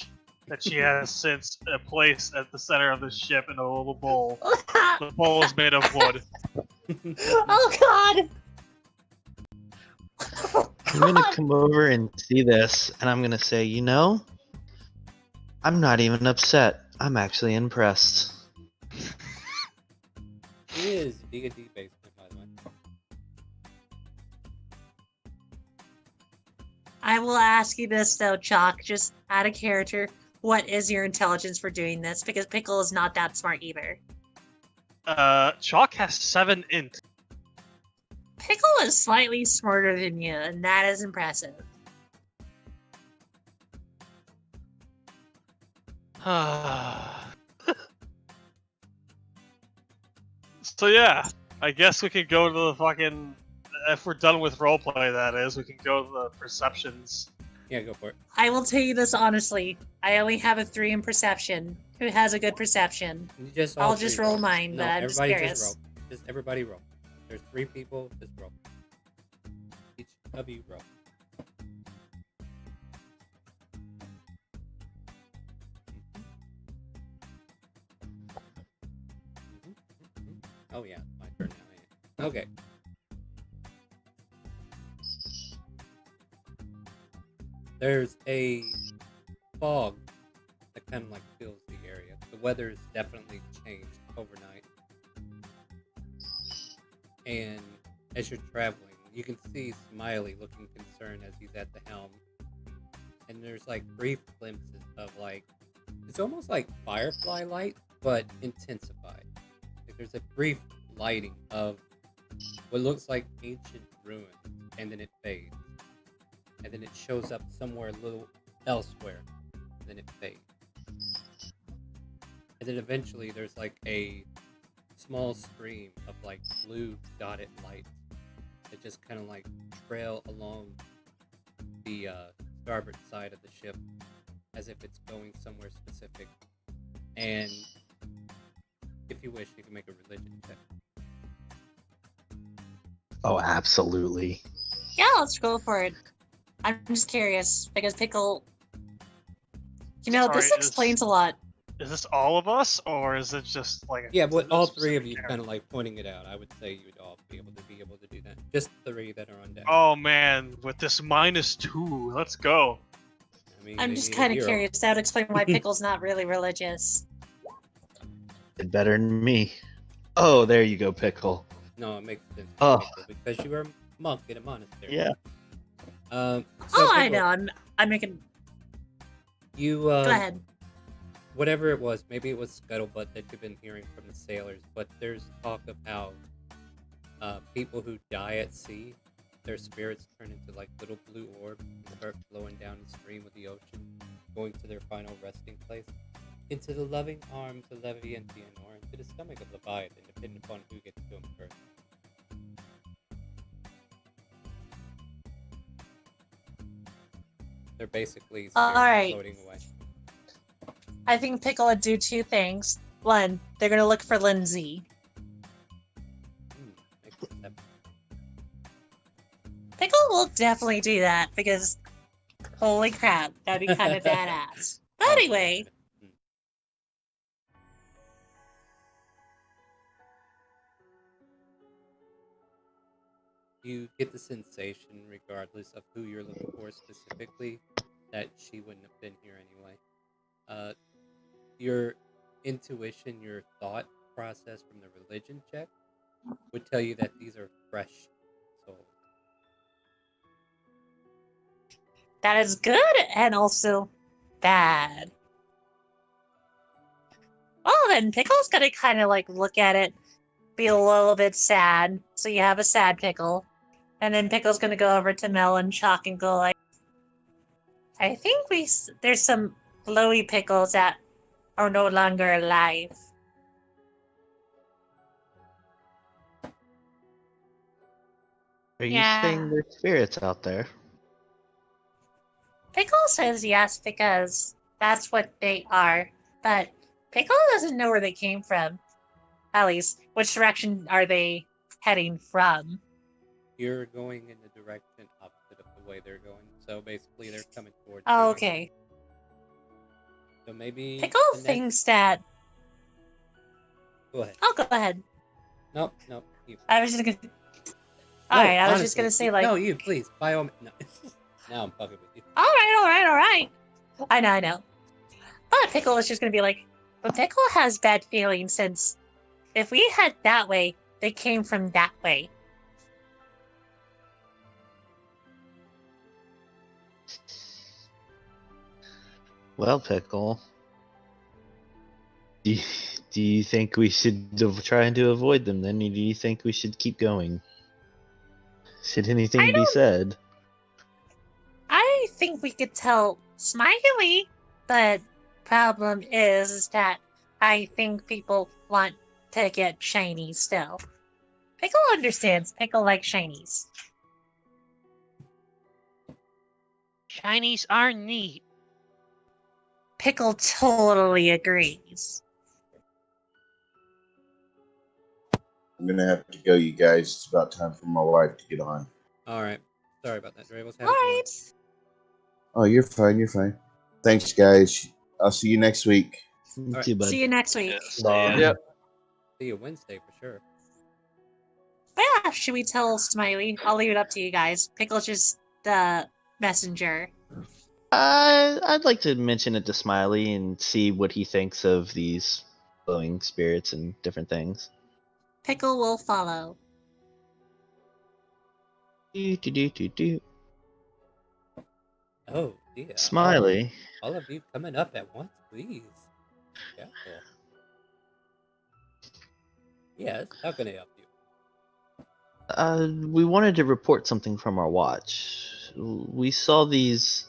that she has since placed at the center of the ship in a little bowl. The bowl is made of wood. Oh God! I'm gonna come over and see this, and I'm gonna say, you know, I'm not even upset. I'm actually impressed. It is D&D basement, by the way. I will ask you this though, Chalk, just out of character. What is your intelligence for doing this? Because Pickle is not that smart either. Chalk has 7 int. Pickle is slightly smarter than you, and that is impressive. So yeah, I guess we could go to the fucking. If we're done with roleplay, that is, we can go to the perceptions. Yeah, go for it. I will tell you this honestly. I only have a 3 in perception. Who has a good perception? You just all I'll just three roll mine, No, but I'm just everybody curious. just roll. Just everybody roll. There's 3 people, just roll. Each of you roll. Oh yeah, my turn now. Okay. There's a fog that kind of like fills the area. The weather's definitely changed overnight. And as you're traveling, you can see Smiley looking concerned as he's at the helm. And there's like brief glimpses of like, it's almost like firefly light, but intensified. Like there's a brief lighting of what looks like ancient ruins, and then it fades. And then it shows up somewhere a little elsewhere, and then it fades. And then eventually there's like a small stream of like blue dotted lights that just kind of like trail along the starboard side of the ship as if it's going somewhere specific. And if you wish, you can make a religion check. Oh, absolutely. Yeah, let's go for it. I'm just curious because Pickle. You know, this Sorry, explains a lot. Is this all of us, or is it just like? Yeah, but all specific 3 of you character? kind of like pointing it out. I would say you'd all be able to do that. Just 3 that are on deck. Oh man, with this -2, let's go. I mean, I'm they just need a kind of hero. curious. That would explain why Pickle's not really religious. Did better than me. Oh, there you go, Pickle. No, it makes sense Oh. because you were a monk in a monastery. Yeah. So Oh, I Pickle, know. I'm making. You Go ahead. whatever it was, maybe it was scuttlebutt that you've been hearing from the sailors, but there's talk of how people who die at sea, their spirits turn into like little blue orbs and start flowing down the stream of the ocean, going to their final resting place, into the loving arms of Leviathan or into the stomach of Leviathan, depending upon who gets to him first. They're basically spirits Alright. floating away. I think Pickle would do 2 things. One, they're gonna look for Lindsay. Makes sense. Pickle will definitely do that because, holy crap, that'd be kind of badass. But anyway, you get the sensation, regardless of who you're looking for specifically, that she wouldn't have been here anyway. You're intuition, your thought process from the religion check would tell you that these are fresh souls. That is good and also bad. Well, then Pickle's gonna kind of like look at it, be a little bit sad. So you have a sad Pickle. And then Pickle's gonna go over to Mel and Chalk and go like, I think there's some glowy Pickles that are no longer alive. Are you Yeah. saying there's spirits out there? Pickle says yes because that's what they are. But Pickle doesn't know where they came from. At least, which direction are they heading from? You're going in the direction opposite of the way they're going. So basically, they're coming towards Oh, you. okay. So maybe Pickle the next... thinks that. Go ahead. Oh, go ahead. Nope. You. I was just gonna. No, Alright, I was honestly, just gonna say, like. No, you, please. By all means. No. Now I'm fucking with you. Alright. I know. But Pickle is just gonna be like, but Pickle has bad feelings since if we head that way, they came from that way. Well, Pickle, do you think we should try to avoid them then, or do you think we should keep going? Should anything be said? I think we could tell Smiley, but problem is that I think people want to get shiny still. Pickle understands. Pickle likes shinies. Shinies are neat. Pickle totally agrees. I'm gonna have to go, you guys. It's about time for my wife to get on. All right. Sorry about that, Dre. What's All happening? right. Oh, you're fine. You're fine. Thanks, guys. I'll see you next week. right. Too bad. See you next week. Yep. See you Wednesday for sure. But yeah, should we tell Smiley? I'll leave it up to you guys. Pickle's just the messenger. I'd like to mention it to Smiley and see what he thinks of these glowing spirits and different things. Pickle will follow. Do. Oh, dear. Smiley. All of you coming up at once, please. Careful. Yes, how can I help you? We wanted to report something from our watch. We saw these,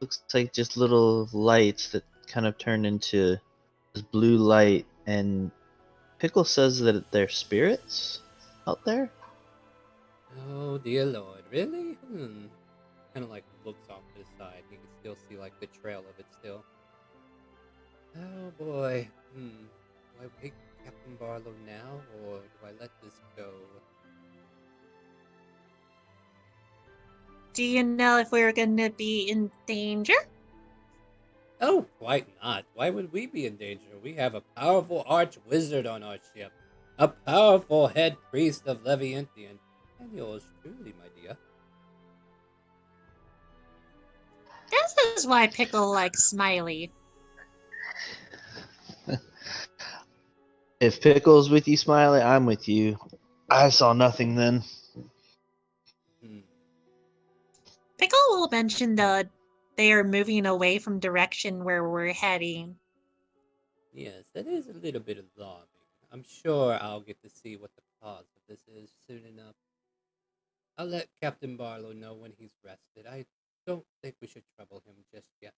looks like just little lights that kind of turn into this blue light, and Pickle says that they're spirits out there. Oh, dear Lord. Really? Kind of like looks off to the side. You can still see like the trail of it still. Oh, boy. Do I wake Captain Barlow now, or do I let this go? Do you know if we're gonna be in danger? Oh, quite not. Why would we be in danger? We have a powerful arch wizard on our ship. A powerful head priest of Levianthian. And yours truly, my dear. This is why Pickle likes Smiley. If Pickle's with you, Smiley, I'm with you. I saw nothing then. Pickle will mention that they are moving away from direction where we're heading. Yes, that is a little bit alarming. I'm sure I'll get to see what the cause of this is soon enough. I'll let Captain Barlow know when he's rested. I don't think we should trouble him just yet.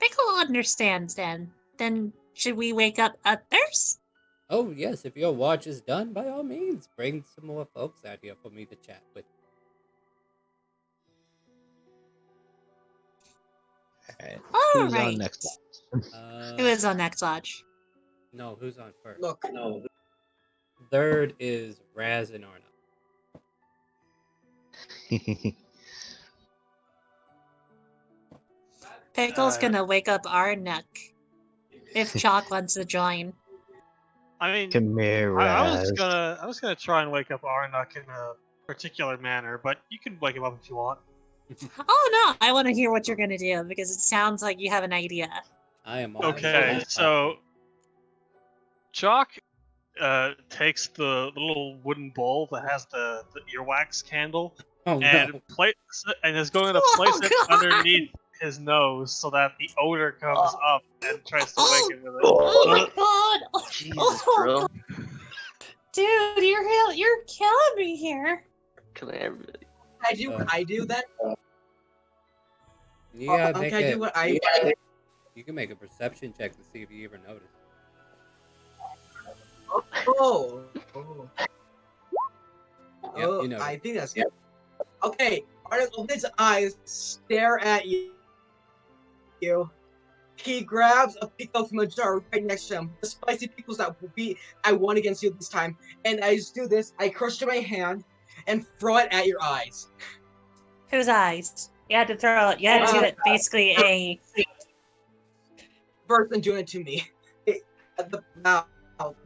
Pickle understands then. Then should we wake up others? Oh, yes, if your watch is done, by all means, bring some more folks out here for me to chat with. Alright. All Who's right. on next one? Who is on next watch? No, who's on first? Look, no. Third is Raz and Arna. Pickle's gonna wake up Arnuk. If Chalk wants to join. I mean, Come here, I Raz. was gonna try and wake up Arnuk in a particular manner, but you can wake him up if you want. Oh no, I want to hear what you're gonna do because it sounds like you have an idea. I am all Okay, so Chalk takes the little wooden bowl that has the earwax candle Oh and no. and is going to Oh, place it God. underneath his nose so that the odor comes up and tries to wake him with it. Oh my god! Jesus, bro. Dude, you're killing me here. Can I really? I do what I do then. You gotta Can make I it. do what I? You can make a perception check to see if you even notice. Oh. Yep, Oh, you know. I think that's good. Okay, Arnold opens his eyes, stare at you. He grabs a pickle from a jar right next to him. The spicy pickles that I won against you this time. And I just do this. I crush it in my hand and throw it at your eyes. Whose eyes? You had to throw it. You had to do it basically a. Person doing it to me.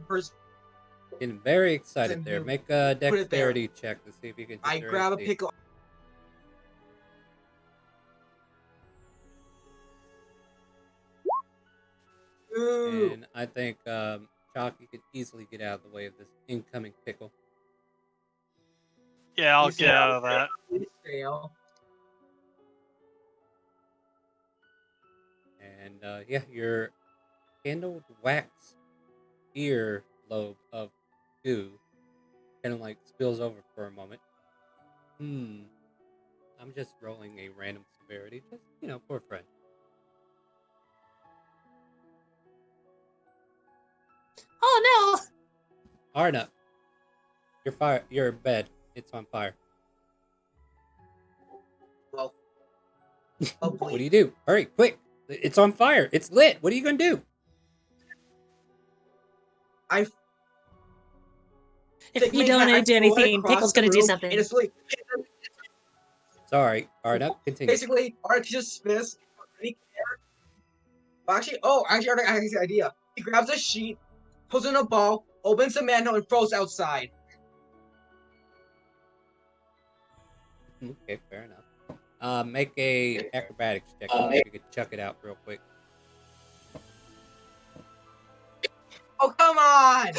Person. Getting very excited there. who Make a put it there. dexterity check to see if you can. hit I their grab a AC. pickle. Ooh. And I think Chalk, you could easily get out of the way of this incoming pickle. Yeah, I'll You get out of that. Fail. And yeah, your candled wax ear lobe of goo kind of like spills over for a moment. I'm just rolling a random severity, just for a friend. Oh no! Arna, your bed, it's on fire. Well. What do you do? Hurry, quick! It's on fire. It's lit. What are you gonna do? If you don't do anything, Pickle's gonna do something. And it's like, Sorry, Arna, continue. basically, Arna just spins. Actually, Arna has an idea. He grabs a sheet, puts it in a ball, opens the manhole, and throws outside. Okay, fair enough. Make a acrobatics check. If you could chuck it out real quick. Oh, come on!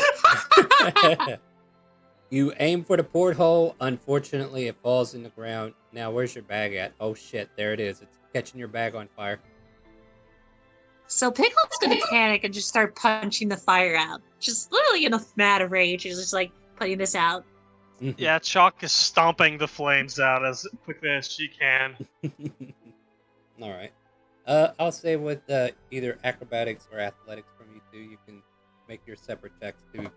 You aim for the porthole. Unfortunately, it falls in the ground. Now, where's your bag at? Oh shit, there it is. It's catching your bag on fire. So Pickle's gonna panic and just start punching the fire out. Just literally in a mad rage. He's just like putting this out. Yeah, Chalk is stomping the flames out as quickly as she can. All right. I'll say with either acrobatics or athletics from you two, you can make your separate checks to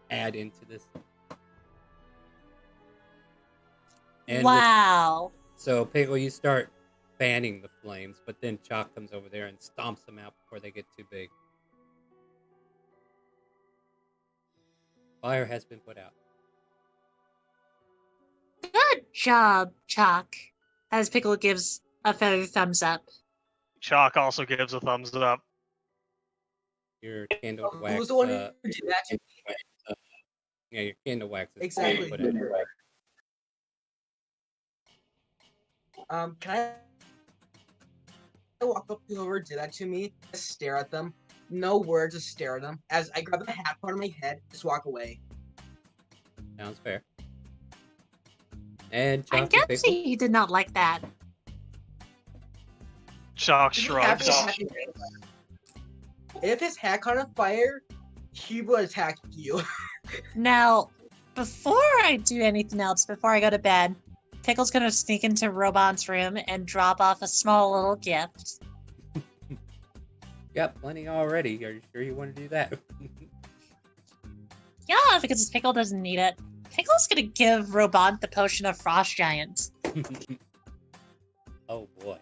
add into this. And wow. So, Pickle, you start fanning the flames, but then Chalk comes over there and stomps them out before they get too big. Fire has been put out. Good job, Chalk. As Pickle gives a feather thumbs up. Chalk also gives a thumbs up. Your candle wax. Who's the one who did that to me? Yeah, your candle wax is Exactly. put out. Can I walk up to whoever did that to me, just stare at them, no words, just stare at them. As I grab the hat part of my head, just walk away. Sounds fair. And I'm Chalk and guessing Pickle. he did not like that. Chalk shrugs. If his hat caught on fire, he would attack you. Now, before I do anything else, before I go to bed, Pickle's gonna sneak into Robot's room and drop off a small little gift. Got plenty already. Are you sure you want to do that? Yeah, because Pickle doesn't need it. Pickle's gonna give Robot the potion of Frost Giant. Oh boy.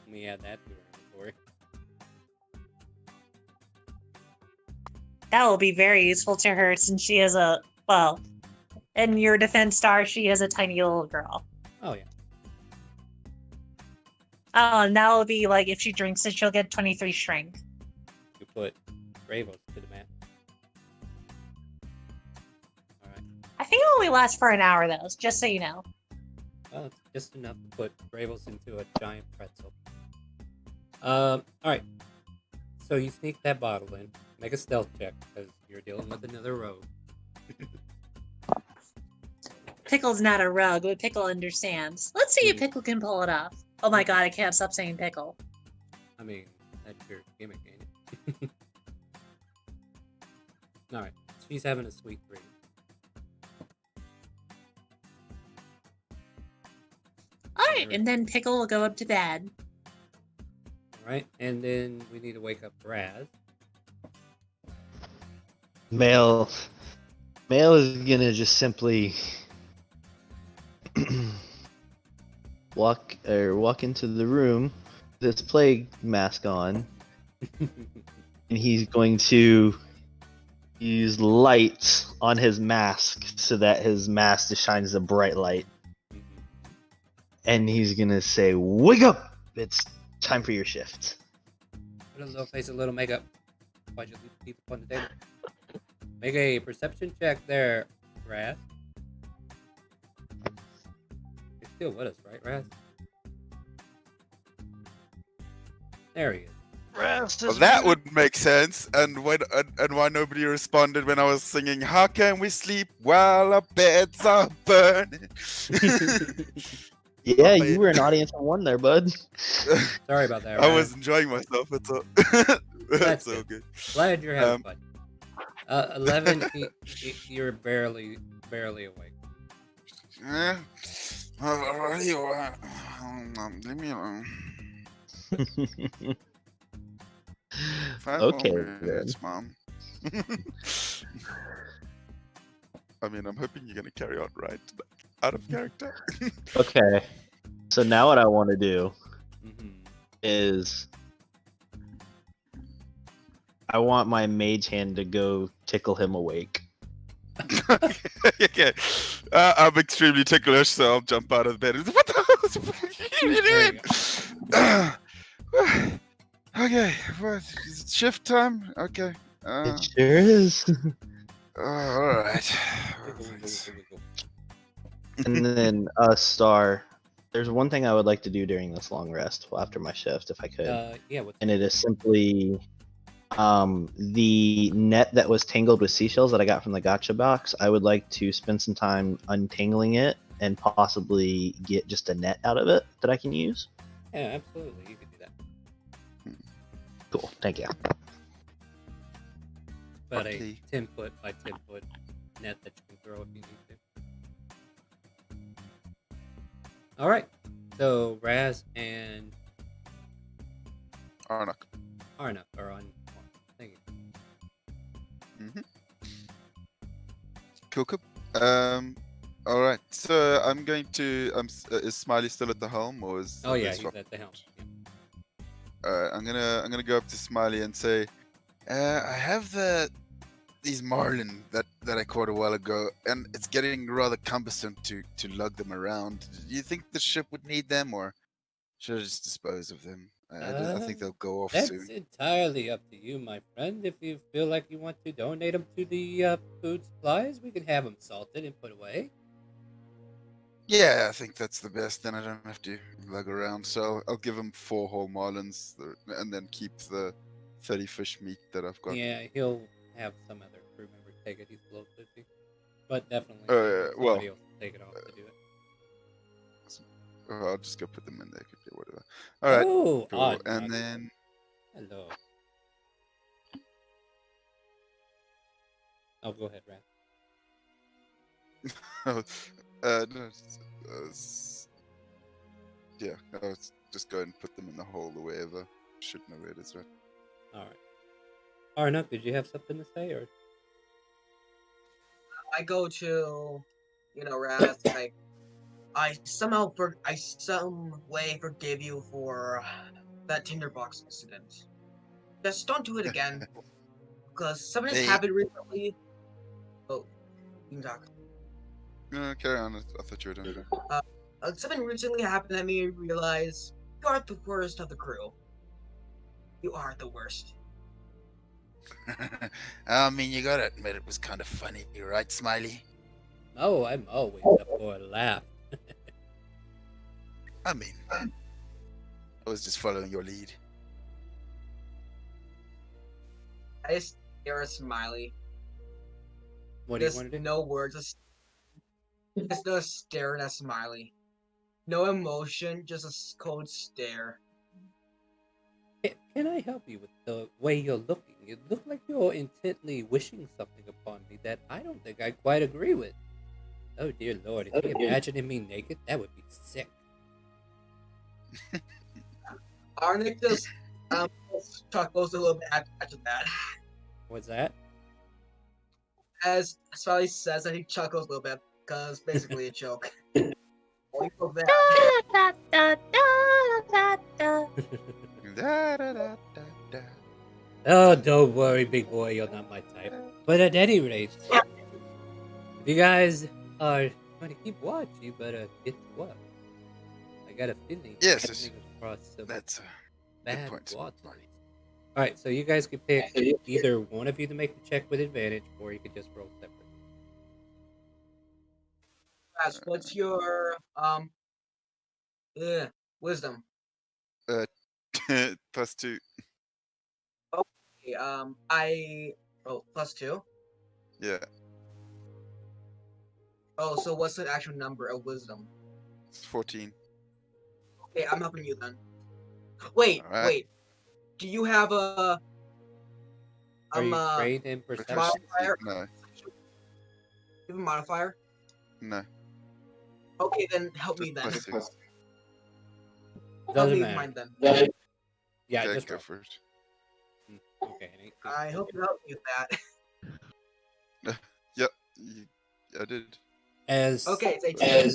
Let me add that to her inventory. That will be very useful to her since she is in your defense star, she is a tiny little girl. Oh yeah. Oh, and that will be like if she drinks it, she'll get 23 strength. You put Bravos to the man. Alright. I think it only lasts for an hour though, just so you know. Well, it's just enough to put Bravos into a giant pretzel. Alright. So you sneak that bottle in. Make a stealth check because you're dealing with another rogue. Pickle's not a rogue, but Pickle understands. Let's see if Pickle can pull it off. Oh my god, I can't stop saying Pickle. I mean, that's your gimmick, ain't it? Alright, she's having a sweet dream. Alright, and then Pickle will go up to bed. Alright, and then we need to wake up Raz. Male is gonna just simply walk into the room with his plague mask on, and he's going to use light on his mask so that his mask just shines a bright light. And he's gonna say, "Wake up! It's time for your shift." Put a little face, a little makeup. Why'd you leave the teeth on the table? Make a perception check there, Raz. You're still with us, right, Raz? There he is. Well, that would make sense. And why nobody responded when I was singing "How can we sleep while our beds are burning"? Yeah, you were an audience on one there, bud. Sorry about that. I was enjoying myself. It's all. That's so good. Glad you're having fun. 11, you're barely awake. Leave me alone. Okay, minutes, Mom. I mean, I'm hoping you're gonna carry on right out of character. Okay, so now what I want to do is I want my mage hand to go tickle him awake. Okay. I'm extremely ticklish, so I'll jump out of bed. What the hell are you doing? Okay, what? Is it shift time? Okay. It sure is. Alright. And then, Star, there's one thing I would like to do during this long rest after my shift, if I could. Yeah. And it is simply the net that was tangled with seashells that I got from the gotcha box. I would like to spend some time untangling it and possibly get just a net out of it that I can use. Yeah, absolutely. You can do that. Cool. Thank you. About a 10-foot by 10-foot net that you can throw if you need to. All right. So Raz and Arnak are on. Thank you. Cool. All right. So I'm going to. Is Smiley still at the helm, or is? Oh yeah, he's at the helm. Yeah. I'm gonna go up to Smiley and say, I have these marlin that I caught a while ago, and it's getting rather cumbersome to lug them around. Do you think the ship would need them, or should I just dispose of them? I think they'll go off soon. That's entirely up to you, my friend. If you feel like you want to donate them to the food supplies, we can have them salted and put away. Yeah, I think that's the best. Then I don't have to lug around. So I'll give him 4 whole marlins, and then keep the 30 fish meat that I've got. Yeah, he'll have some other crew member take it. He's a little busy, but definitely well, somebody else will take it off to do it. I'll just go put them in there. Whatever. All right. Oh, cool. odd, And odd. then. Hello. Oh, go ahead, Rat. No, yeah, I'll just go and put them in the hole or wherever. Should know where it is, right? All right. Arnuk, did you have something to say, or? I go to, Raz, I some way forgive you for that tinderbox incident. Just don't do it again, because something has happened recently. Oh, you can talk. No, carry on. I thought you were done. Something recently happened that made me realize you aren't the worst of the crew. You are the worst. I mean, you gotta admit it was kind of funny, right, Smiley? Oh, I'm always up for a laugh. I mean, I was just following your lead. I just stare at Smiley. What do you Just want to do? no words. Just staring at Smiley. No emotion, just a cold stare. Can I help you with the way you're looking? You look like you're intently wishing something upon me that I don't think I quite agree with. Oh dear lord, if you imagining me naked, that would be sick. Arnick just chuckles a little bit after that. What's that? As Smiley says that he chuckles a little bit because basically a joke. Only for that. Da, da, da, da, da. Oh, don't worry, big boy, you're not my type. But at any rate, if you guys are going to keep watch, you better get to work. I got a feeling Yes, you're coming across some that's a bad point, waters. Marty. Alright, so you guys can pick either one of you to make the check with advantage, or you could just roll separate. As what's your wisdom? +2. Okay, I +2. Yeah, Oh, so what's the actual number of wisdom? it's 14. Okay, I'm helping you then. Wait, Alright. wait. Do you have a Are you trained in perception? modifier? No, You have a modifier? no. Okay, then help me then. +2. Help Doesn't me with matter. mine then. Yeah, Okay, just go roll. for it. Okay, an 18. I hope you help me with that. Yep, I did. Okay, it's 18.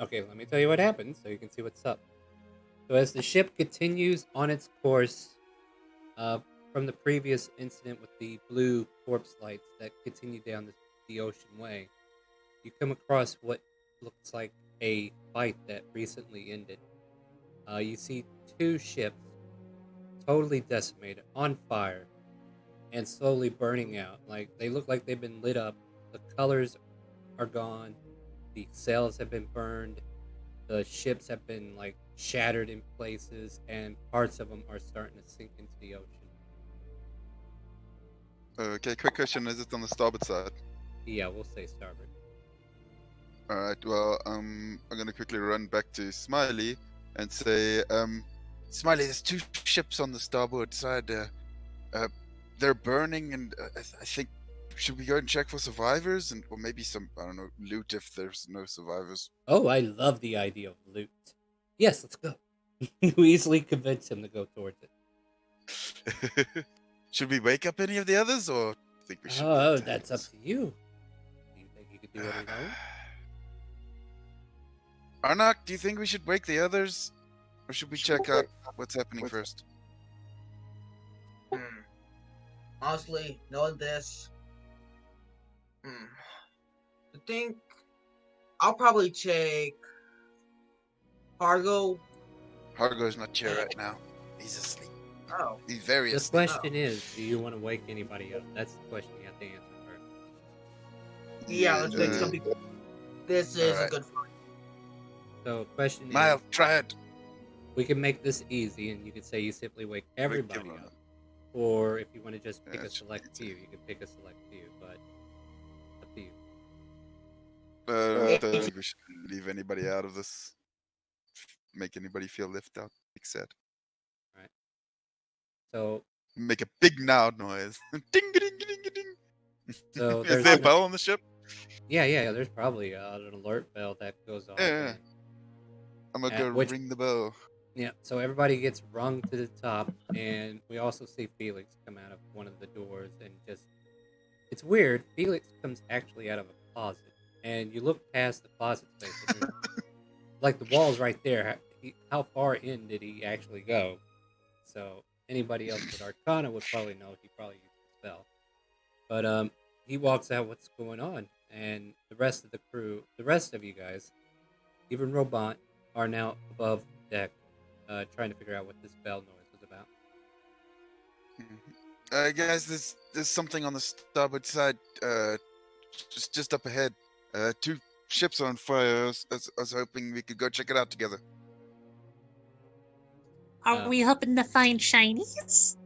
Okay, let me tell you what happens so you can see what's up. So as the ship continues on its course from the previous incident with the blue corpse lights that continue down the ocean way, you come across what looks like a fight that recently ended. You see two ships totally decimated, on fire, and slowly burning out. Like, they look like they've been lit up. The colors are gone. The sails have been burned. The ships have been, like, shattered in places, and parts of them are starting to sink into the ocean. Okay, quick question. Is it on the starboard side? Yeah, we'll say starboard. Alright, well, I'm gonna quickly run back to Smiley and say, Smiley, there's two ships on the starboard side. They're burning, and I think, should we go and check for survivors? Or maybe some, I don't know, loot if there's no survivors. Oh, I love the idea of loot. Yes, let's go. You easily convince him to go towards it. Should we wake up any of the others, or think we should? Oh, that's up to you. Do you think you could do it alone? Arnak, do you think we should wake the others? Or should we check out what's happening first? Honestly, knowing this, I think I'll probably take Fargo. Hargo's not here right now. He's asleep. Oh. He's very The asleep. question is, do you want to wake anybody up? That's the question you have to answer first. Yeah, let's make something. This is a good fight. So, question Mile, is, try it. we can make this easy, and you can say you simply wake everybody everyone up. Or if you want to just pick Yeah, a it should select be few, you can pick a select few, but up to you. I don't think we should leave anybody out of this. Make anybody feel left out. Like said. So, Make a big loud noise. Ding ding ding ding ding. So Is there's there a no- bell on the ship? yeah, there's probably an alert bell that goes off. Yeah. and- I'm gonna At go which- ring the bell. Yeah, so everybody gets rung to the top, and we also see Felix come out of one of the doors, and just, it's weird. Felix comes actually out of a closet, and you look past the closet space, and like the wall's right there. How far in did he actually go? So anybody else with Arcana would probably know. He probably used the spell, but he walks out. What's going on? And the rest of the crew, the rest of you guys, even Robot, are now above deck. Trying to figure out what this bell noise was about. Guys, there's something on the starboard side. Just up ahead. Two ships on fire. I was hoping we could go check it out together. Are we hoping to find shinies?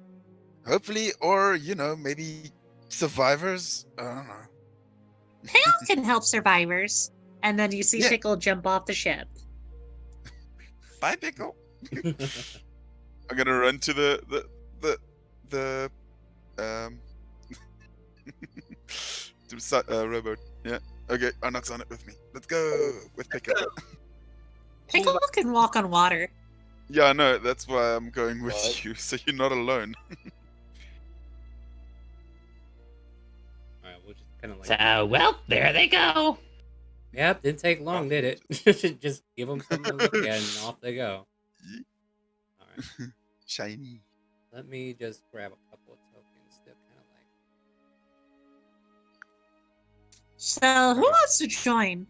Hopefully, or maybe survivors. I don't know. Pickle can help survivors. And then you see Yeah. Pickle jump off the ship. Bye, Pickle. I'm gonna run to the to the rowboat. Yeah. Okay, Arnox on it with me. Let's go with Pickle. Pickle can walk on water. Yeah, I know. That's why I'm going with What? you, so you're not alone. Alright, we'll just kind of like. So, well, there they go. Yep, didn't take long, did it? Just give them something to look at and off they go. Alright, Shiny. let me just grab a couple of tokens to kind of like. So, who wants to join?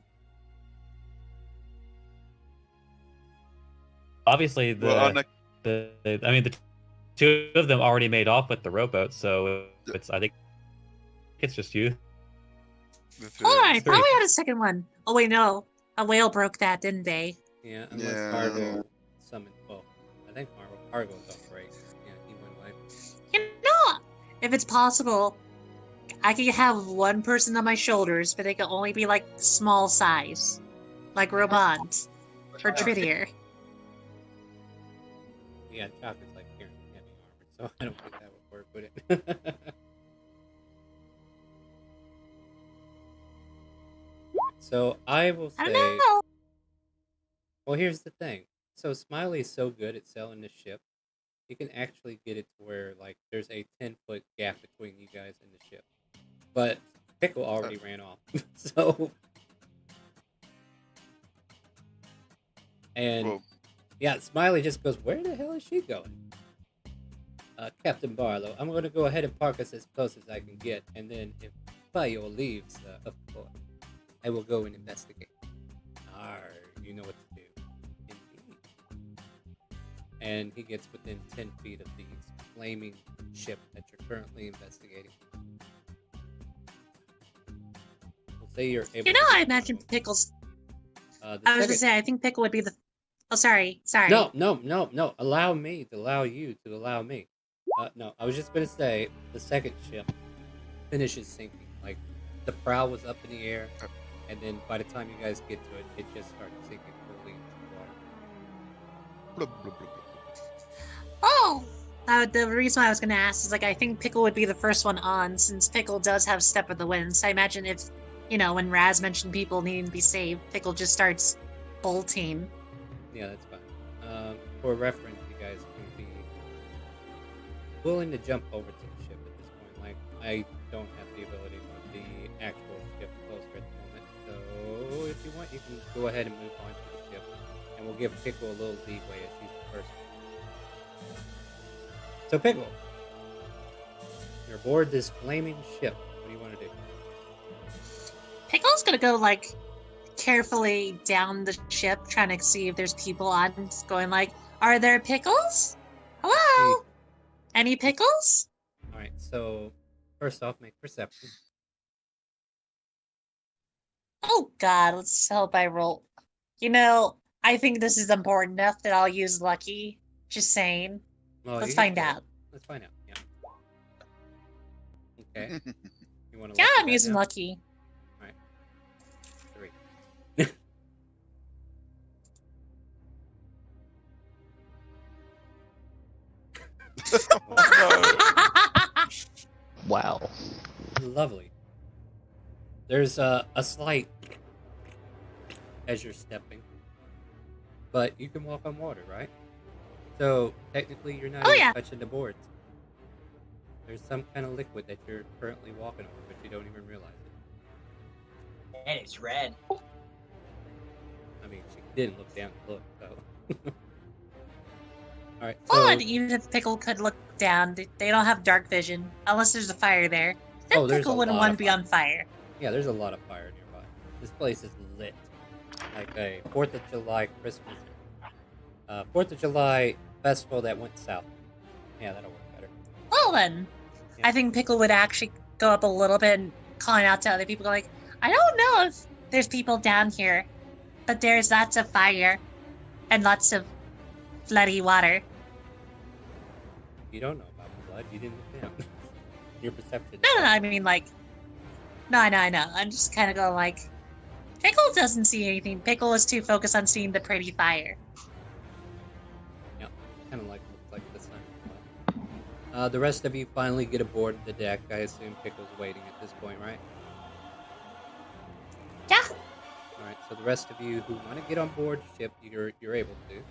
Obviously, Well, the two of them already made off with the rowboat, so I think it's just you. Oh, I Three. probably had a second one. Oh, wait, no. A whale broke that, didn't they? Yeah, unless Yeah. Cargo summoned. Well, I think Cargo's up right. Yeah, he went away. You know, if it's possible, I could have one person on my shoulders, but they could only be like small size. Like Robant or Tridier. Yeah, Chalk is like carrying heavy armor, so I don't think that would work, would it? So I will I say. don't know. Well, here's the thing. So Smiley's so good at selling the ship, you can actually get it to where like there's a 10-foot gap between you guys and the ship. But Pickle already ran off. So and Well, yeah, Smiley just goes, "Where the hell is she going?" Captain Barlow, I'm going to go ahead and park us as close as I can get, and then if Bio leaves, of course, I will go and investigate. Arr, you know what to do. Indeed. And he gets within 10 feet of the flaming ship that you're currently investigating. We'll say you're able You know, to I get imagine one. Pickle's. The I was gonna second- say, I think Pickle would be the. Oh, sorry. No. Allow me to allow you to allow me. No, I was just gonna say the second ship finishes sinking. Like the prow was up in the air, and then by the time you guys get to it, it just starts sinking fully into the water. blah, blah, blah, blah. Oh! The reason why I was going to ask is, like, I think Pickle would be the first one on, since Pickle does have Step of the Wind. So I imagine if, when Raz mentioned people needing to be saved, Pickle just starts bolting. Yeah, that's fine. For reference, you guys can be willing to jump over to the ship at this point. Like, I don't have the ability to move the actual ship closer at the moment. So, if you want, you can go ahead and move on to the ship. And we'll give Pickle a little leeway as he's the first one. So, Pickle, you're aboard this flaming ship. What do you want to do? Pickle's going to go, like, carefully down the ship, trying to see if there's people on, going like, are there pickles? Hello? Any pickles? Alright, so first off, make perception. Oh god, let's hope I roll. I think this is important enough that I'll use lucky. Just saying. Well, Let's you can find try. out. Let's find out, yeah. Okay. You want to Yeah, I'm using lucky. Alright. 3. Wow. Lovely. There's a slight as you're stepping, but you can walk on water, right? So technically, you're not Oh, even yeah. touching the boards. There's some kind of liquid that you're currently walking over, but you don't even realize it. And it's red. I mean, she didn't look down to look, so. All right. Well, So, and even if Pickle could look down, they don't have dark vision unless there's a fire there. Then Oh, there's Pickle a wouldn't lot want to of be fire. on fire. yeah, there's a lot of fire nearby. This place is lit, like a 4th of July Christmas, 4th of July festival that went south. Yeah, that'll work better. Well then, Yeah. I think Pickle would actually go up a little bit and calling out to other people like, I don't know if there's people down here, but there's lots of fire and lots of bloody water. You don't know about bud. You didn't look down. Your perception. No, I mean, like, no. I'm just kind of going like, Pickle doesn't see anything. Pickle is too focused on seeing the pretty fire. Yep, kind of like looks like the sun. The rest of you finally get aboard the deck. I assume Pickle's waiting at this point, right? Yeah. All right. So the rest of you who want to get on board the ship, you're able to.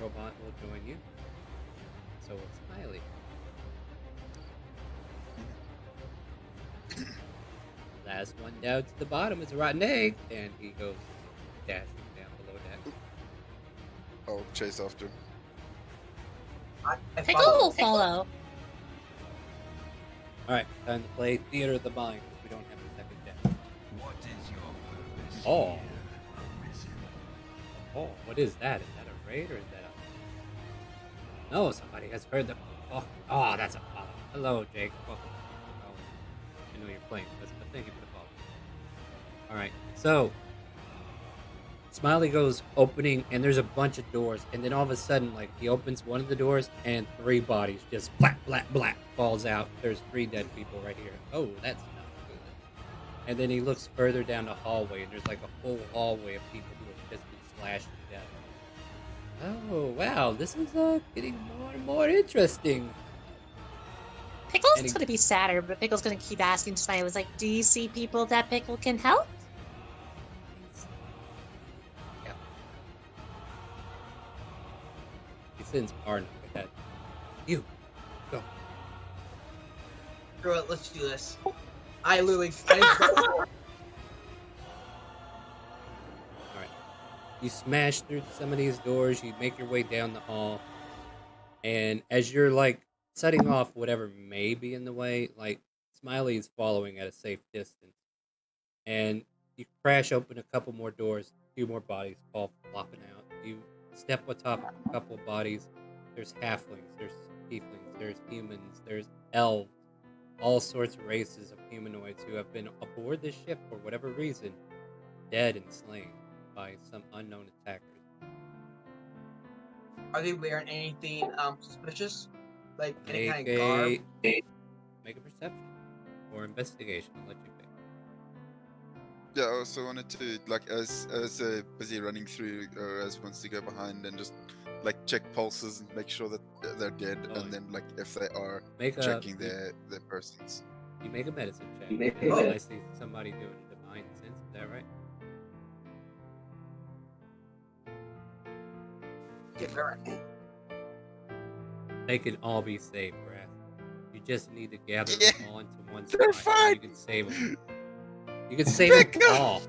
Robot will join you. So will Smiley. Last one down to the bottom is a rotten egg, and he goes dashing down below deck. I'll chase after him. Pickle will follow. Alright, time to play Theater of the Mind, because we don't have a second deck. What is your purpose? Oh. Oh, what is that? Is that a raid or is that a... No, somebody has heard the... Oh, that's a follow. Hello, Jake. Welcome. I know you're playing with us, but thank you for the follow. Alright, so... Smiley goes opening, and there's a bunch of doors, and then all of a sudden, like, he opens one of the doors, and 3 bodies just black falls out. There's 3 dead people right here. Oh, that's not good. And then he looks further down the hallway, and there's like a whole hallway of people who have just been slashed to death. Oh, wow, this is getting more and more interesting. Pickle's gonna be sadder, but Pickle's gonna keep asking Smiley, was like, do you see people that Pickle can help? Sends Arnold ahead. You go. Screw it, let's do this. I literally. Alright. You smash through some of these doors, you make your way down the hall, and as you're like setting off whatever may be in the way, like Smiley is following at a safe distance. And you crash open a couple more doors, a few more bodies fall flopping out. You step on top of a couple of bodies. There's halflings, there's tieflings, there's humans, there's elves, all sorts of races of humanoids who have been aboard this ship for whatever reason, dead and slain by some unknown attackers. Are they wearing anything suspicious? Like any Make kind of garb? make a perception or investigation. I'll let you pick. Yeah, I also wanted to, like, as busy running through, or as wants to go behind and just like check pulses and make sure that they're dead, and then like if they are, checking their persons. You make a medicine check. I see somebody doing a divine sense. Is that right? Yeah, right. They can all be saved, Wrath. You just need to gather Yeah. them all into one They're spot. fine. You can save them. You can save them all.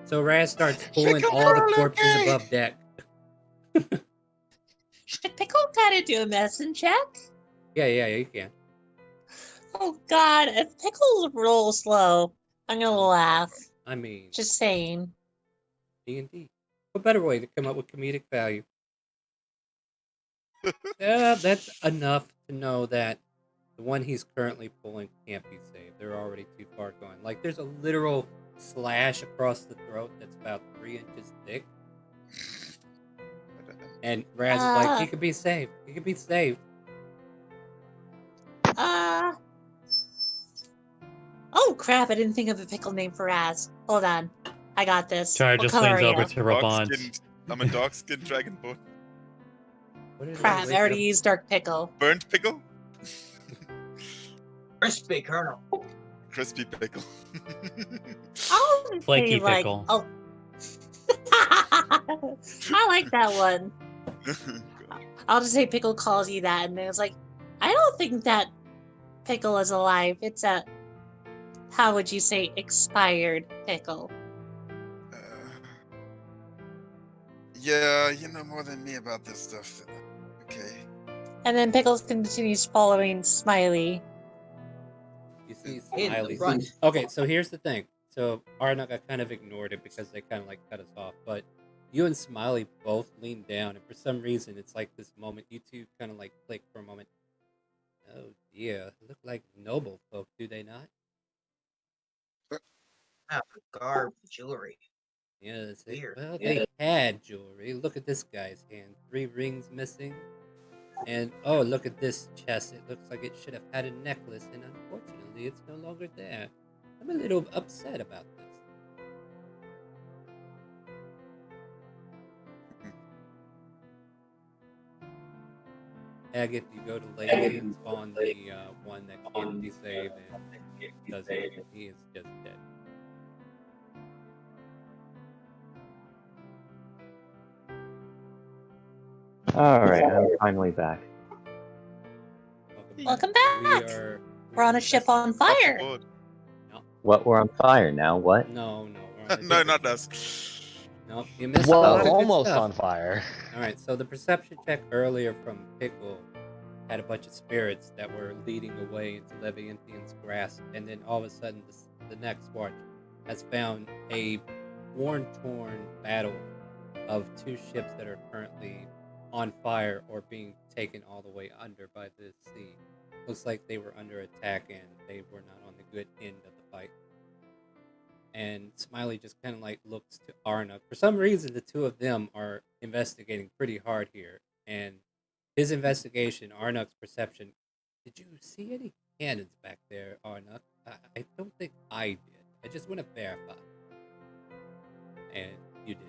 So Raz starts pulling all the corpses above deck. Should Pickle kind of do a medicine check? Yeah, you can. Oh god, if Pickle's real slow, I'm gonna laugh. I mean, Just saying. D&D. What better way to come up with comedic value? Yeah, that's enough to know that the one he's currently pulling can't be saved. They're already too far gone. Like, there's a literal slash across the throat that's about 3 inches thick. And Raz is like, he could be saved. He could be saved. Oh crap, I didn't think of a pickle name for Raz. Hold on. I got this. Char What just color leans are over you? to Rabant. I'm a dark-skinned dragonborn. Crap, I already used Dark Pickle. Burnt pickle? Crispy Colonel. Crispy pickle. I'll Flaky say, like, pickle. oh. I like that one. I'll just say Pickle calls you that, and then it's like, I don't think that Pickle is alive. It's a, how would you say, expired Pickle. Yeah, you know more than me about this stuff. Okay. And then Pickles continues following Smiley. You see In the Smiley. front. Okay, so here's the thing. So Arnok, I kind of ignored it because they kind of like cut us off. But you and Smiley both leaned down, and for some reason, it's like this moment. You two kind of like click for a moment. Oh dear, look like noble folk, do they not? Garb jewelry. Yeah, that's it. Weird. Well, they had jewelry. Look at this guy's hand. 3 rings missing. And oh, look at this chest. It looks like it should have had a necklace, and unfortunately, it's no longer there. I'm a little upset about this. Ag, if you go to Lady and spawn the one that can't be saved and doesn't, he is just dead. Alright, I'm finally back. Welcome We back. are. We're on a ship on fire. What? We're on fire now? What? No, we're on a No, different not ship. us. No, you missed Well, a lot of good almost stuff. on fire. All right, so the perception check earlier from Pickle had a bunch of spirits that were leading away into Levianthan's grasp, and then all of a sudden, the next watch has found a worn-torn battle of two ships that are currently on fire or being taken all the way under by the sea. Looks like they were under attack and they were not on the good end of the fight. And Smiley just kind of like looks to Arna. For some reason, the two of them are investigating pretty hard here. And his investigation, Arnuk's perception. Did you see any cannons back there, Arnuk? I don't think I did. I just want to verify. And you did.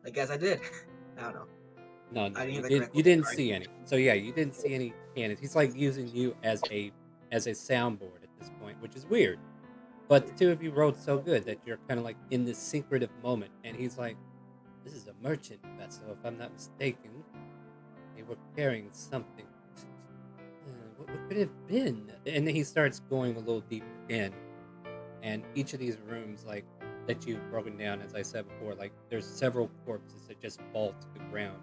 I guess I did. I don't know. No, I didn't you, have the did, correct you didn't word. see any. So yeah, you didn't see any cannons. He's like using you as a soundboard at this point, which is weird. But the two of you rode so good that you're kind of like in this secretive moment. And he's like, this is a merchant vessel, if I'm not mistaken. They were carrying something. What could it have been? And then he starts going a little deeper in. And each of these rooms, like, that you've broken down, as I said before, like, there's several corpses that just fall to the ground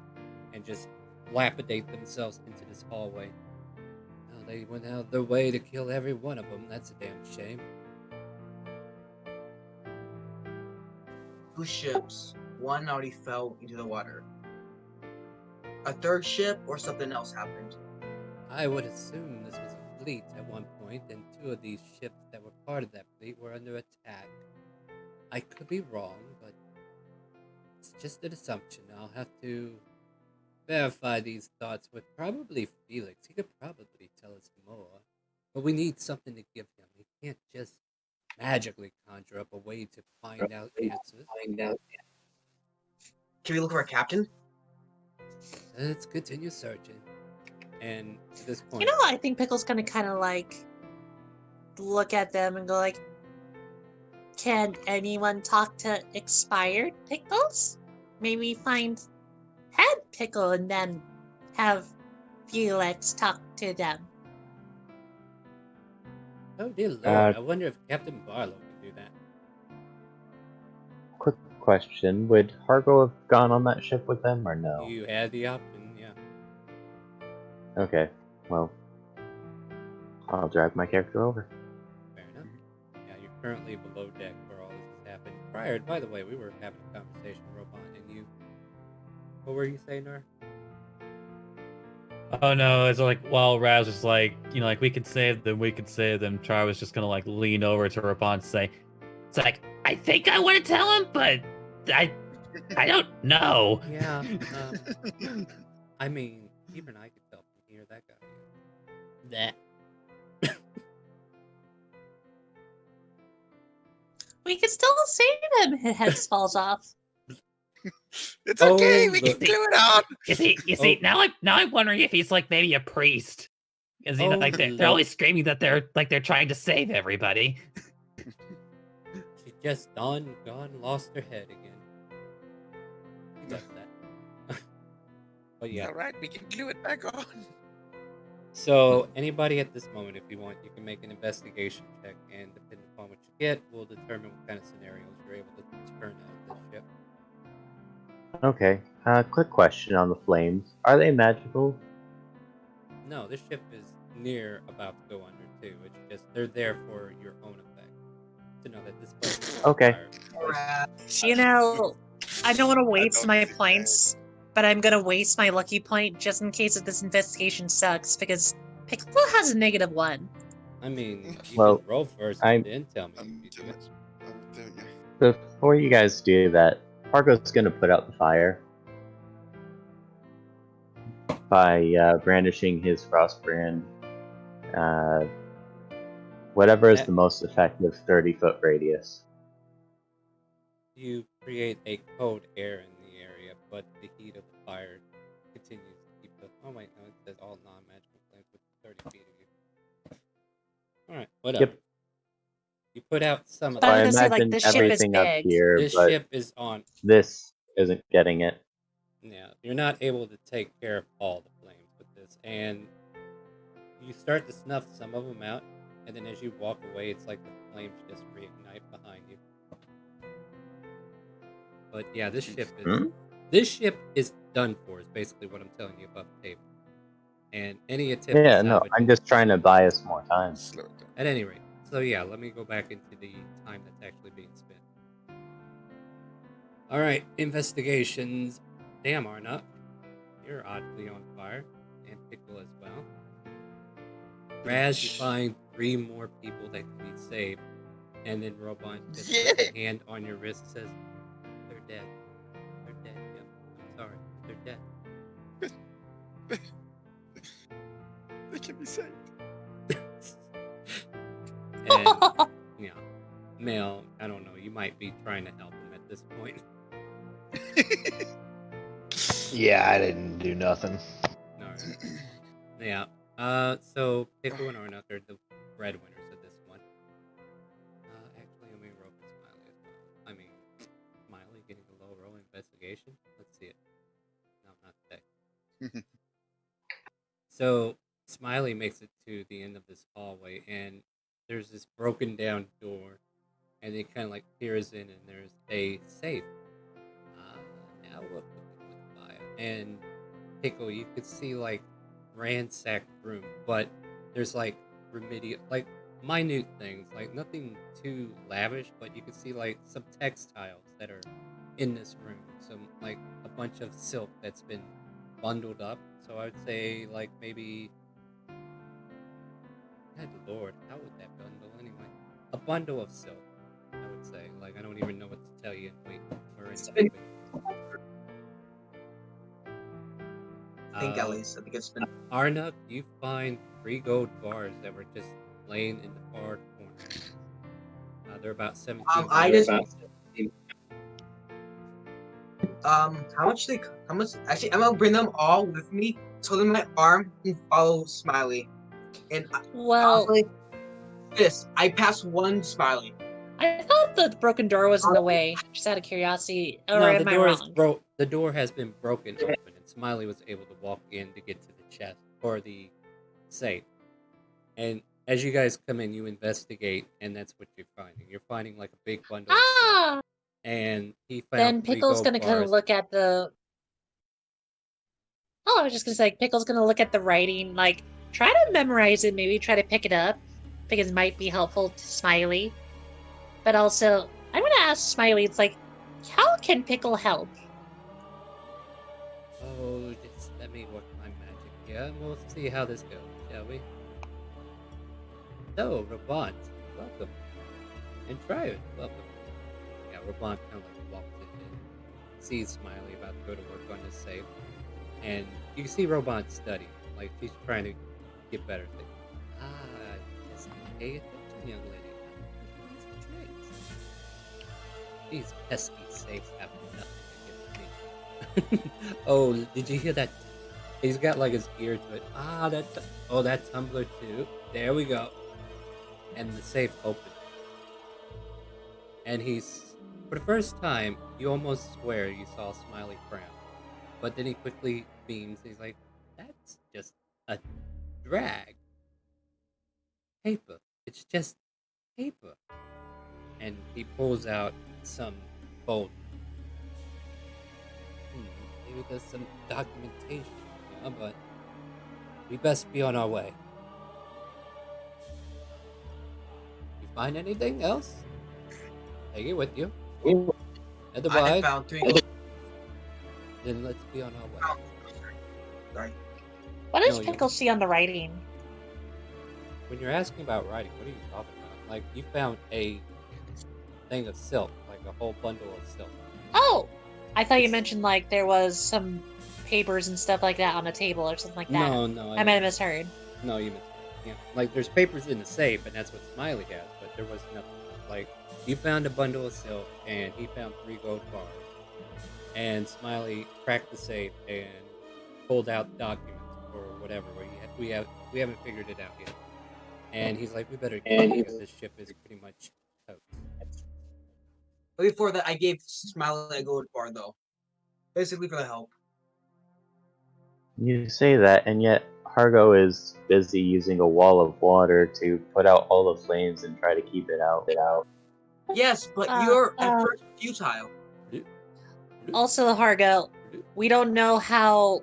and just lapidate themselves into this hallway. Oh, they went out of their way to kill every one of them. That's a damn shame. 2 ships. 1 already fell into the water. A 3rd ship or something else happened. I would assume this was a fleet at one point, and 2 of these ships that were part of that fleet were under attack. I could be wrong, but it's just an assumption. I'll have to verify these thoughts with probably Felix. He could probably tell us more. But we need something to give him. He can't just magically conjure up a way to find out answers. Can we look for a captain? Let's continue searching. And at this point, You know, I think Pickle's gonna kind of like look at them and go like, "Can anyone talk to expired Pickles? Maybe find head Pickle and then have Felix talk to them." oh dear lord, I wonder if Captain Barlow can do that. Quick question: would Hargo have gone on that ship with them, or no? You had the option, yeah. Okay, well, I'll drive my character over. Fair enough. Yeah, you're currently below deck where all this has happened. Prior, by the way, we were having a conversation, Robot, and you. What were you saying, Nar? Oh no, it's like while Raz was like, you know, like we could save them, Char was just gonna like lean over to Rapan and say, it's like, I think I want to tell him, but I don't know. Yeah, I mean, even I could tell from here that guy. That. We can still save him. His head falls off. It's okay. We look. can glue it on. You see, now I'm wondering if he's like maybe a priest, because you know, like they're always screaming that they're trying to save everybody. She just gone, lost her head again. He does that. But yeah. All right, we can glue it back on. So anybody at this moment, if you want, you can make an investigation check, and depending upon what you get, will determine what kind of scenarios you're able to turn out of this ship. Okay, quick question on the flames. Are they magical? No, this ship is near about to go under too. It's just they're there for your own effect. To know that this place is on Okay. fire. You know, I don't want to waste my points, but I'm gonna waste my lucky point just in case if this investigation sucks, because Pickle has a -1. I mean, you Well, can roll first and then tell me if you do it. Before you guys do that, Hargo's gonna put out the fire. by brandishing his frostbrand. Whatever is That- the most effective 30-foot radius. You create a cold air in the area, but the heat of the fire continues to keep the. Oh wait, no, it says all non-magical flames within 30 feet of you. All right, whatever. Yep. You put out some of But I I was that. gonna say, like, imagine this ship is everything up big. here, This but ship is on. this isn't getting it. Yeah, you're not able to take care of all the flames with this, and you start to snuff some of them out, and then as you walk away, it's like the flames just reignite behind you. But yeah, this ship is done for. Is basically what I'm telling you above the table. And any attempt Yeah, to no, salvage I'm it- just trying to buy us more time. Slow it down. At any rate, so yeah, let me go back into the time that's actually being spent. All right, investigations. Damn, Arnott, you're oddly on fire, and Pickle as well. Raz, you find 3 more people that can be saved, and then Robon just puts a hand on your wrist, says, "They're dead. They're dead. Yep. I'm sorry. They're dead." They can be saved. And yeah, Mel, I don't know. You might be trying to help him at this point. Yeah, I didn't do nothing. All right. Yeah. So Pickle and Arnott are the breadwinners of this one. Actually, let me roll for Smiley as well. I mean, Smiley getting a low roll investigation. Let's see it. No, not today. So Smiley makes it to the end of this hallway, and there's this broken down door, and it kind of like peers in, and there's a safe. Now what with fire? And Pickle, you could see like ransacked room, but there's like like minute things, like nothing too lavish, but you can see like some textiles that are in this room, some like a bunch of silk that's been bundled up. So I would say like maybe, good lord, how would that bundle anyway? A bundle of silk, I would say. Like I don't even know what to tell you. Wait, we're in. I think at least. I think it's been. Arnott, you find 3 gold bars that were just laying in the far corner. They're about 17. I just. How much? Actually, I'm gonna bring them all with me, so that my arm can follow Smiley. And Well, honestly, I passed one Smiley. I thought the broken door was in the way, just out of curiosity. Or No, am the I door wrong? is the door has been broken open, and Smiley was able to walk in to get to the chest or the safe. And as you guys come in, you investigate, and that's what you're finding. You're finding like a big bundle of silk. And he found Then 3 Pickle's gold gonna kind bars. of look at the. Oh, I was just gonna say, Pickle's gonna look at the writing, like try to memorize it, maybe try to pick it up, because it might be helpful to Smiley. But also, I'm gonna ask Smiley. It's like, how can Pickle help? Oh, just let me work my magic. Yeah, we'll see how this goes, shall we? So, Rabant, welcome. And Triad, welcome. Yeah, Rabant kind of like walks in and sees Smiley about to go to work on his safe. And you can see Rabant studying. Like, she's trying to get better things. Just pay attention, young lady. These pesky safes have nothing against me. Oh, did you hear that? He's got like his ear to it. That tumbler too. There we go. And the safe opened. And for the first time, you almost swear you saw Smiley frown. But then he quickly beams. He's like, that's just a drag. Paper. It's just paper. And he pulls out some folders. Maybe there's some documentation, but we best be on our way. You find anything else? Take it with you. Otherwise, I found 3. Then let's be on our way. Sorry. What does Pickle see on the writing? When you're asking about writing, what are you talking about? Like, you found a thing of silk, like a whole bundle of silk. Oh, I thought you mentioned like there was some papers and stuff like that on a table or something like that. No, I might have misheard. No, you misheard. Yeah, like there's papers in the safe, and that's what Smiley has, but there was nothing. Like, you found a bundle of silk, and he found 3 gold bars, and Smiley cracked the safe and pulled out documents or whatever. We haven't figured it out yet. And he's like, we better go because this ship is pretty much toast. But before that, I gave Smiley a gold bar though, basically for the help. You say that, and yet Hargo is busy using a wall of water to put out all the flames and try to keep it out. Yes, but you're at first futile. Also, Hargo, we don't know how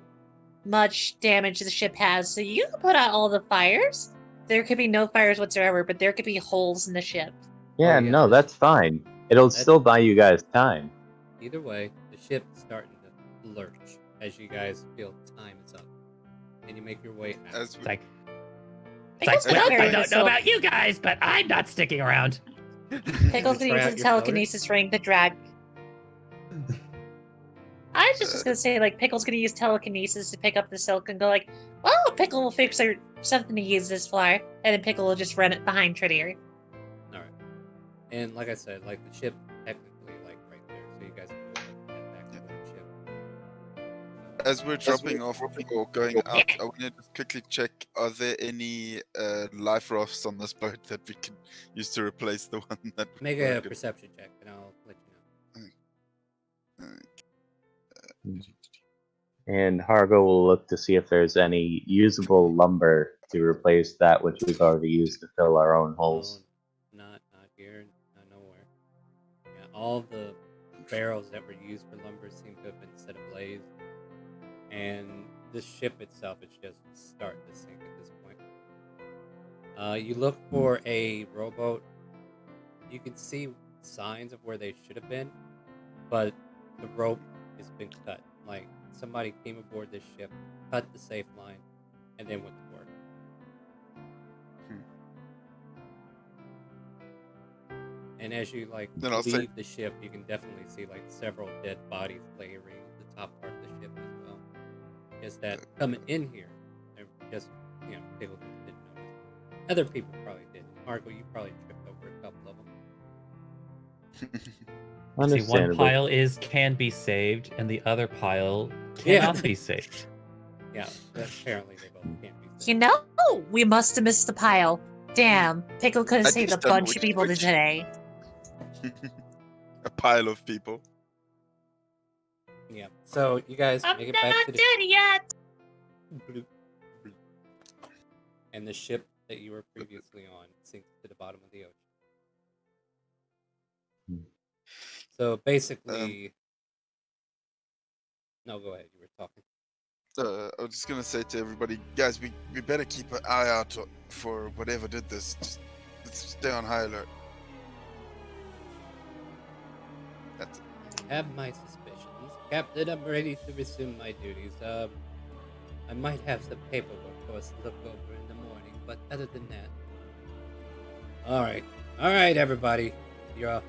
much damage the ship has, so you can put out all the fires. There could be no fires whatsoever, but there could be holes in the ship. Yeah, no, that's fine. It'll still buy you guys time. Either way, the ship's starting to lurch as you guys feel time is up. And you make your way out. It's like, well, I don't know about you guys, but I'm not sticking around. Pickles can use his telekinesis ring to drag. I just was gonna say, like, Pickle's gonna use telekinesis to pick up the silk and go like, well, Pickle will fix her something to use this floor, and then Pickle will just run it behind Trittier. Alright. And like I said, like, the ship technically, like, right there, so you guys can go head back to the ship. As we're dropping off or going out, I want to just quickly check, are there any life rafts on this boat that we can use to replace the one that we Make a perception check, and I'll let you know. And Hargo will look to see if there's any usable lumber to replace that which we've already used to fill our own holes. Not here, not nowhere. Yeah, all the barrels that were used for lumber seem to have been set ablaze. And the ship itself is just starting to sink at this point. You look for a rowboat. You can see signs of where they should have been, but the rope has been cut. Like, somebody came aboard this ship, cut the safe line, and then went to work. And as you Then I'll leave the ship, you can definitely see like several dead bodies layering the top part of the ship as well. Just that coming in here, they're just people just didn't notice. Other people probably didn't. Marco, you probably tripped over a couple of them. See, one pile can be saved, and the other pile cannot be saved. Yeah, apparently they both can't be saved. You know, we must have missed the pile. Damn, Pickle could have saved a bunch of people today. A pile of people. Yeah. So you guys I'm make it not back to the dead yet. Bloop, bloop. And the ship that you were previously on sinks to the bottom of the ocean. So basically, no, go ahead. You were talking. I was just gonna say to everybody, guys, we better keep an eye out for whatever did this. Just let's stay on high alert. That's it. I have my suspicions. Captain, I'm ready to resume my duties. I might have some paperwork for us to look over in the morning, but other than that... Alright, everybody. You're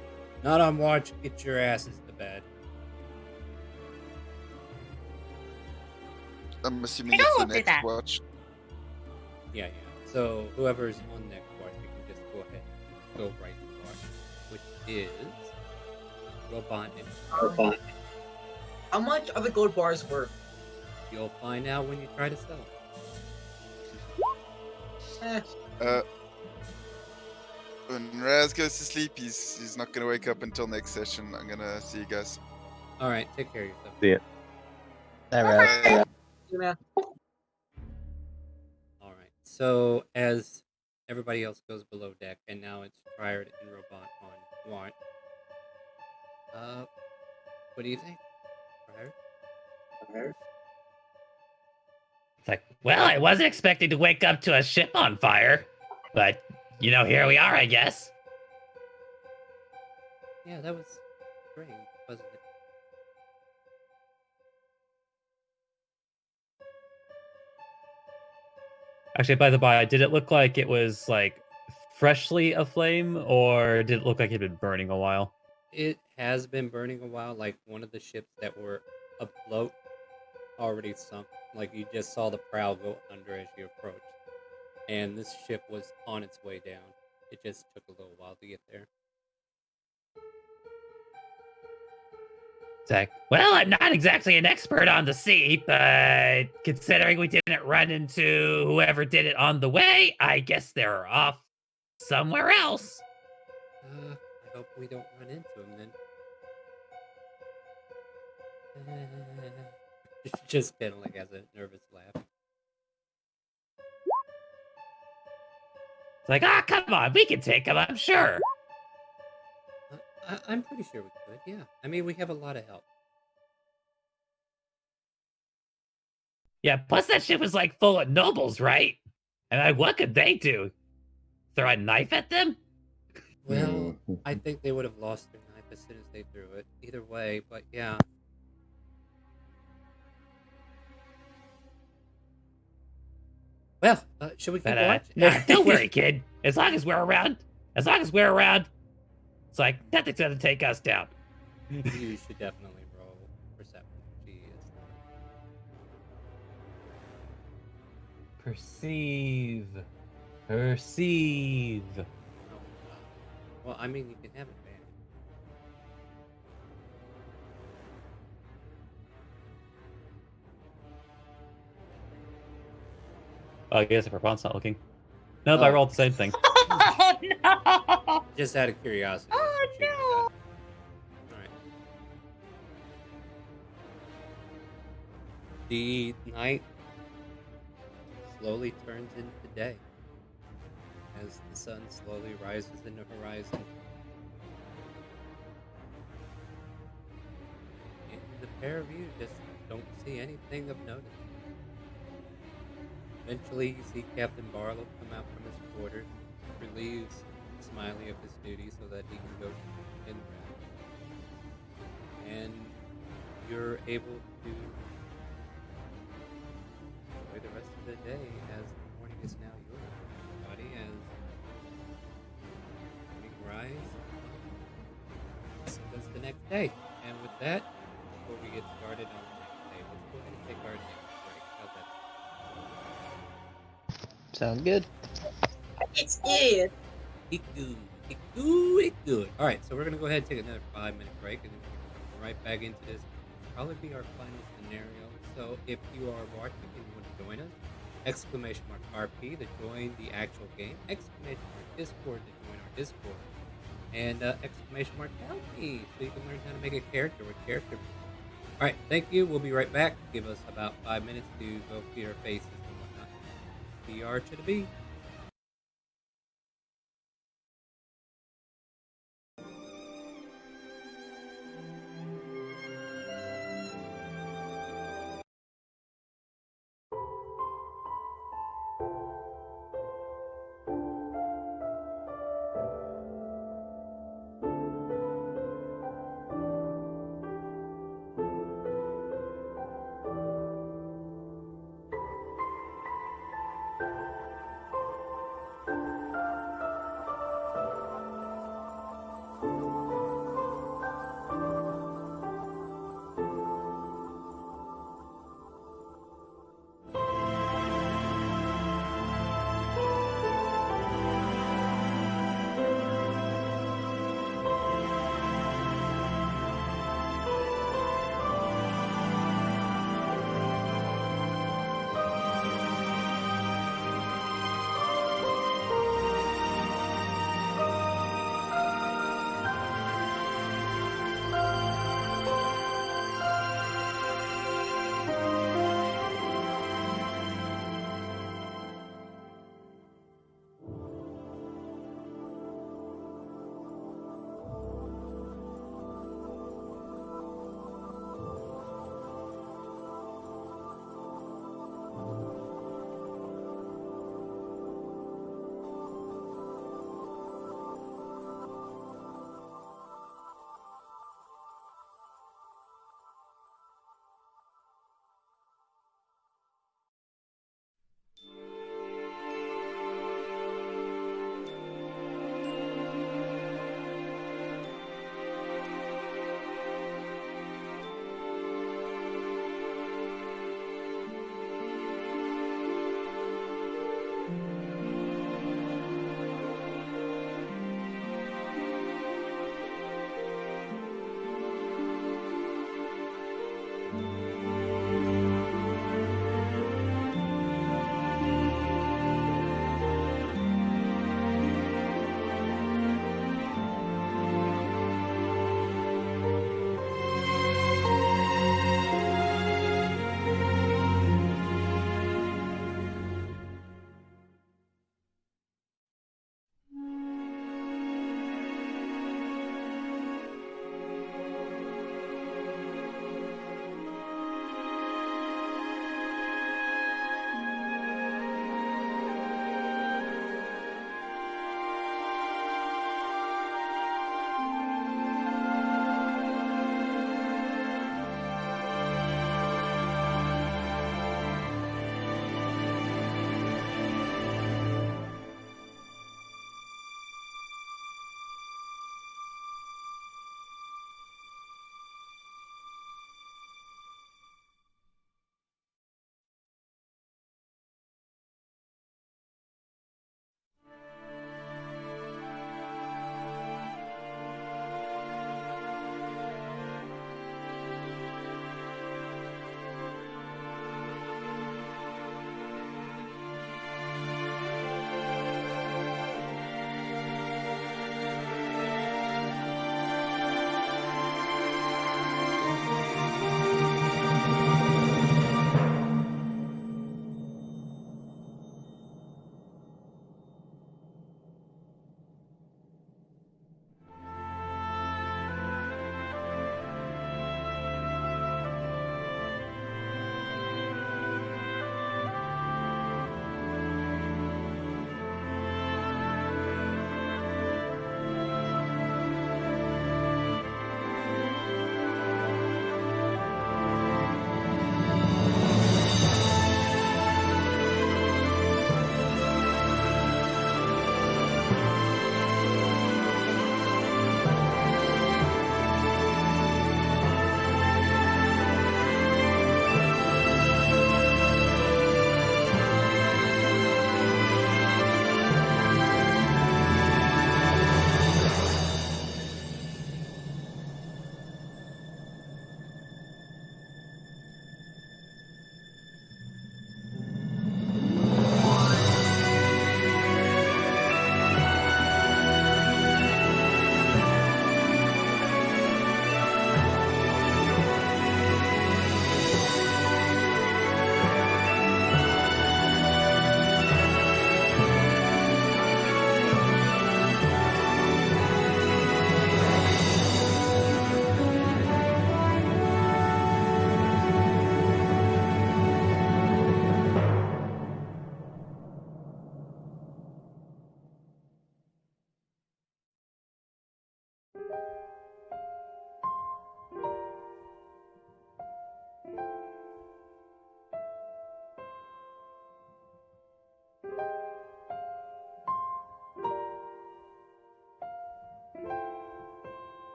not on watch, get your asses to bed. I'm assuming it's the next watch. Yeah. So whoever's on next watch, you can just go ahead and go right to watch, which is Robot and How much are the gold bars worth? You'll find out when you try to sell them. When Raz goes to sleep, he's not gonna wake up until next session. I'm gonna see you guys. Alright, take care of yourself. See ya. Yeah. Alright, so as everybody else goes below deck, and now it's Triad and Robot on watch. What do you think? Triad? It's like, well, I wasn't expecting to wake up to a ship on fire, but here we are, I guess. Yeah, that was strange, wasn't it? Actually, by the by, did it look like it was like freshly aflame, or did it look like it had been burning a while? It has been burning a while. Like one of the ships that were afloat already sunk. Like you just saw the prow go under as you approached. And this ship was on its way down. It just took a little while to get there. It's like, well, I'm not exactly an expert on the sea, but considering we didn't run into whoever did it on the way, I guess they're off somewhere else. I hope we don't run into him then. Just kind of like has a nervous laugh. It's like, come on, we can take him, I'm sure. I'm pretty sure we could, yeah. I mean, we have a lot of help. Yeah, plus that ship was like full of nobles, right? And like, what could they do? Throw a knife at them? Well, I think they would have lost their knife as soon as they threw it. Either way, but yeah. Well, should we keep going? Don't worry, kid. As long as we're around, it's like nothing's gonna take us down. You should definitely roll perception. Jeez. Perceive. Well, I mean, you can have advantage. I guess if Rapon's not looking. Nope, I rolled the same thing. Oh no! Just out of curiosity. Oh no! Alright. The night slowly turns into day as the sun slowly rises in the horizon. And the pair of you just don't see anything of notice. Eventually, you see Captain Barlow come out from his quarters, relieves Smiley of his duty so that he can go in rest. And you're able to enjoy the rest of the day as the morning is now yours, everybody, as morning rise. So that's the next day. And with that, before we get started on the next day, let's go ahead and take our next break. How's that? Sounds good. It's good. It's good. All right, so we're gonna go ahead and take another 5-minute break, and then we're gonna come right back into this. Probably be our final scenario. So if you are watching and you want to join us, exclamation mark RP to join the actual game, exclamation mark Discord to join our Discord, and exclamation mark help me so you can learn how to make a character with character. All right, thank you. We'll be right back. Give us about 5 minutes to go feed our faces and whatnot. PR to the B.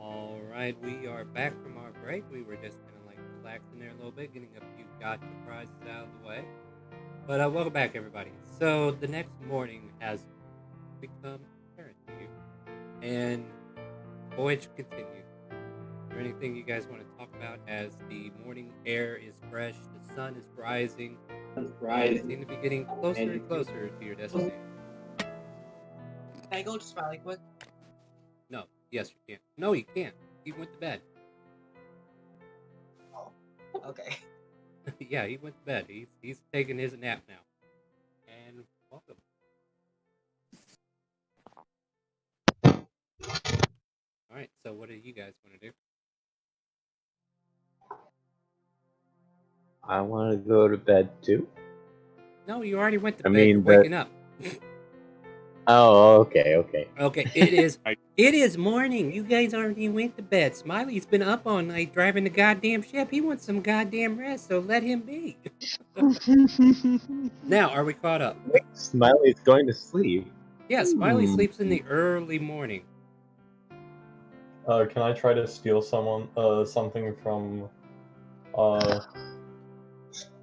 All right, we are back from our break. We were just kind of like relaxing there a little bit, getting a few gotcha prizes out of the way. But welcome back, everybody. So the next morning has become apparent to you, and the voyage continues. Is there anything you guys want to talk about as the morning air is fresh, the sun is rising, and you seem to be getting closer and closer to your destination? Can I go to Smiley quick? No. Yes, you can. No, you can't. He went to bed. Oh, okay. Yeah, he went to bed. He's taking his nap now. And welcome. All right. So, what do you guys want to do? I want to go to bed too. No, you already went to I bed. mean, You're waking up. Oh, okay. Okay. It is. It is morning. You guys already went to bed. Smiley's been up all night driving the goddamn ship. He wants some goddamn rest, so let him be. Now, are we caught up? Smiley's going to sleep. Yeah, Smiley sleeps in the early morning. Can I try to steal something from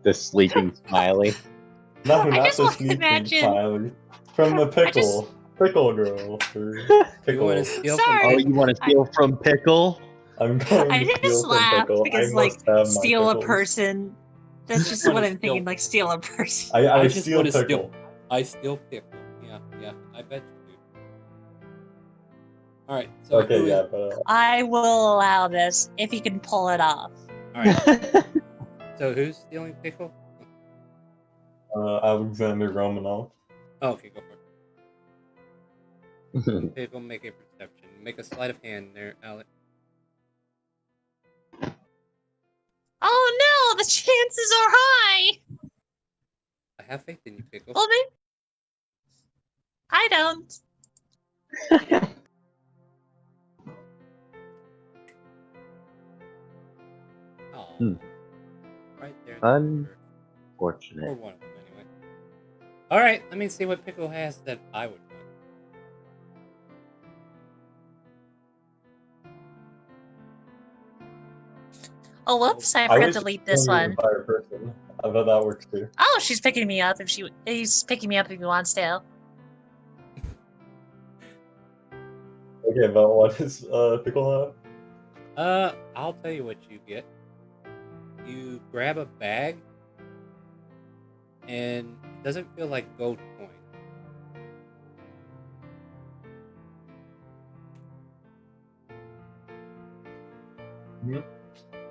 The sleeping Smiley. No, I not just the want to sneaking imagine. Smiley. From the pickle girl. You want to steal from Sorry. Oh, you want to steal from Pickle? I'm going I to steal just from laughed Pickle. I because, like, must have my steal a pickles. person. That's just wanna what I'm steal- thinking, like, steal a person. I just steal want to Pickle. I steal Pickle. Yeah. I bet you do. All right. So Okay, who is- yeah, but I will allow this if he can pull it off. All right. So who's stealing Pickle? Alexander Romanov. Oh, okay, go for it. Pickle, make a perception. Make a sleight of hand there, Alex. Oh no, the chances are high. I have faith in you, Pickle. Well, maybe I don't. Oh, right there. Unfortunate. Or one of them, anyway. All right, let me see what Pickle has that I would want. Oh, whoops! I I forgot was to delete this stealing the one. entire person. I bet that works too. Oh, she's picking me up he's picking me up if he wants to. Okay, but what does Pickle have? I'll tell you what you get. You grab a bag, and it doesn't feel like gold coin.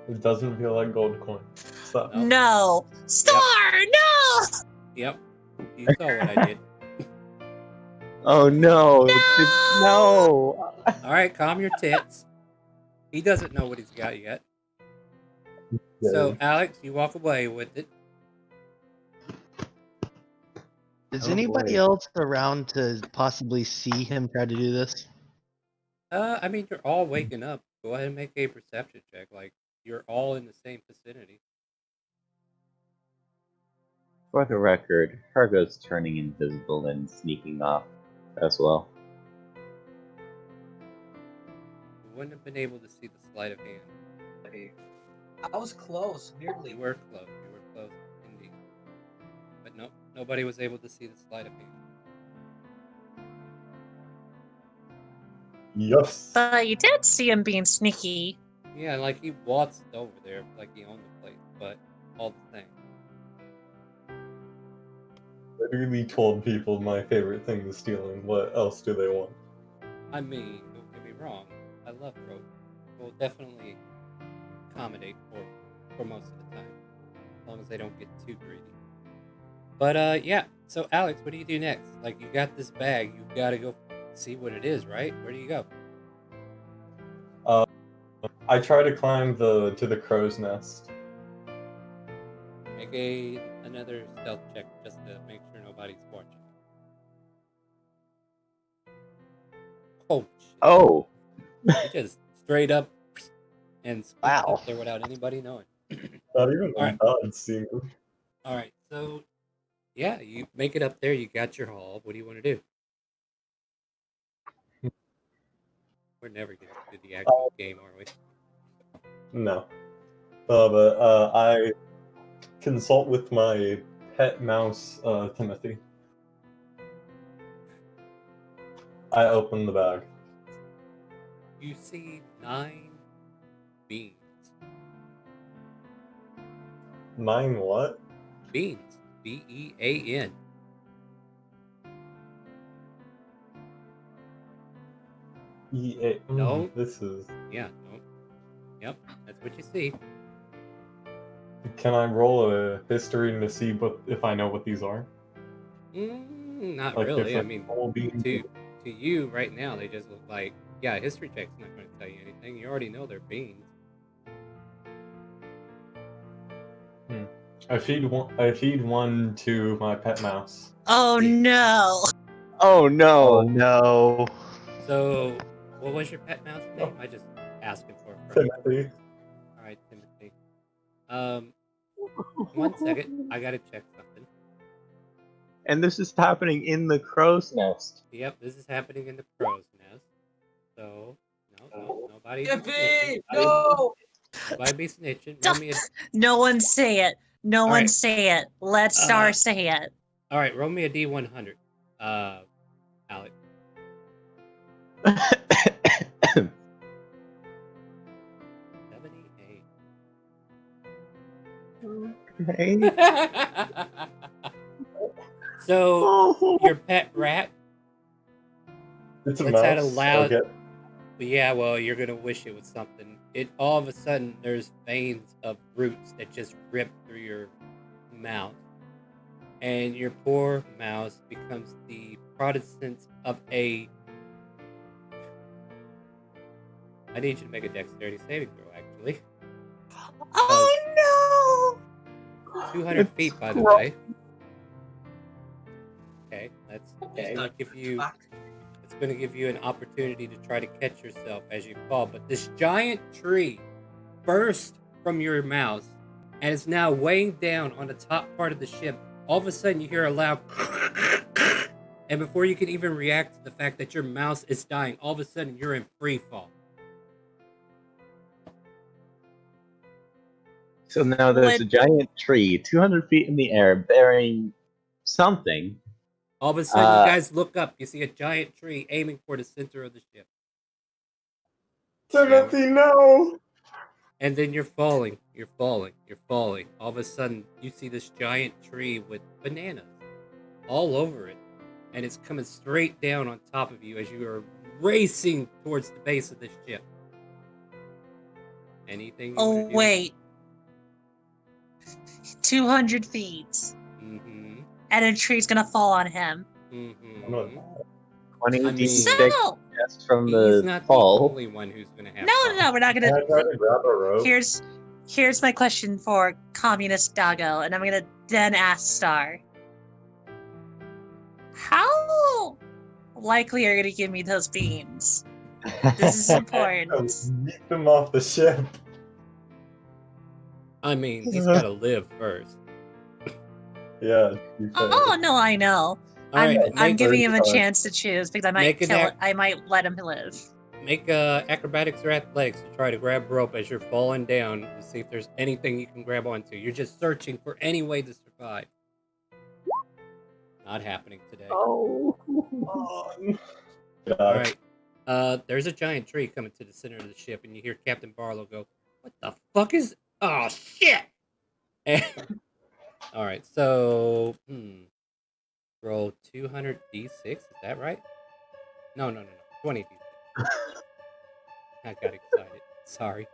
It doesn't feel like gold coin. So. No, Star, no. Yep, you saw what I did. Oh no! No! All right, calm your tits. He doesn't know what he's got yet. So, Alex, you walk away with it. Is anybody else around to possibly see him try to do this? I mean, you're all waking up. Go ahead and make a perception check. Like, you're all in the same vicinity. For the record, Hargo's turning invisible and sneaking off as well. You wouldn't have been able to see the sleight of hand. I was close, weirdly. You were close. You were close, indeed. But no, nobody was able to see the sleight of hand. Yes. But you did see him being sneaky. Yeah, like he waltzed over there like he owned the place, but all the same. Literally told people my favorite thing is stealing. What else do they want? I mean, don't get me wrong. I love rope. We'll definitely accommodate for most of the time, as long as they don't get too greedy. But yeah, So Alex, what do you do next? Like, you got this bag, you gotta go see what it is, right? Where do you go? I try to climb to the crow's nest. Make another stealth check just to make sure nobody's watching. Oh, shit. Oh, You just straight up and scooped Wow. up there without anybody knowing. Not even All right. the gods see me. All right, so yeah, you make it up there. You got your haul. What do you want to do? We're never getting to the actual game, are we? No. But I consult with my pet mouse, Timothy. I open the bag. You see 9 beans. 9 what? Beans. BEAN. EA. No. This is. Yeah. No. Yep. That's what you see. Can I roll a history to see if I know what these are? Not Like really. I different mean, whole beans? to you right now, they just look like, yeah, history check's not going to tell you anything. You already know they're beans. I feed one to my pet mouse. Oh no! oh no! Oh no. So, what was your pet mouse name? I just asking for a friend. Timothy. All right, Timothy. 1 second. I gotta check something. And this is happening in the crow's nest. Yep, this is happening in the crow's nest. So, no, nobody be Yippee! snitching. No! Nobody be snitching. Roll me a, No one say it. No All one right. say it. Let Star say it. all right, roll me a D100. Alex. 78. Okay. So, your pet rat. It's a Let's mouse. add a loud. Okay. Yeah, well, you're gonna wish it was something. It all of a sudden there's veins of roots that just rip through your mouth, and your poor mouse becomes the Protestant of a. I need you to make a dexterity saving throw, actually. Oh 200 feet, by the way. Okay, that's gonna give you. It's going to give you an opportunity to try to catch yourself as you fall. But this giant tree burst from your mouth and is now weighing down on the top part of the ship. All of a sudden, you hear a loud and before you can even react to the fact that your mouse is dying, all of a sudden you're in free fall. So now there's a giant tree 200 feet in the air bearing something. All of a sudden, you guys look up. You see a giant tree aiming for the center of the ship. Timothy, no! And then you're falling. You're falling. You're falling. All of a sudden, you see this giant tree with bananas all over it. And it's coming straight down on top of you as you are racing towards the base of the ship. Anything you want to do? wait. 200 feet. Mm-hmm. And a tree's gonna fall on him. Mm-hmm. 20 I mean, So- just from He's the not fall. the only one who's going to have No, we're not gonna. Can I try to grab a rope? Here's my question for Communist Doggo, and I'm gonna then ask Star. How likely are you gonna give me those beans? This is important. Yeet them off the ship. I mean, he's got to live first. Yeah. Oh no, I know. All right, I'm giving him a Sorry. chance to choose because I Make might an kill. ac- I might let him live. Make acrobatics or athletics to try to grab rope as you're falling down to see if there's anything you can grab onto. You're just searching for any way to survive. Not happening today. Oh. All right. There's a giant tree coming to the center of the ship, and you hear Captain Barlow go, "What the fuck is? Oh shit!" All right. So, roll 200 d6. Is that right? No. 20 d6. I got excited. Sorry.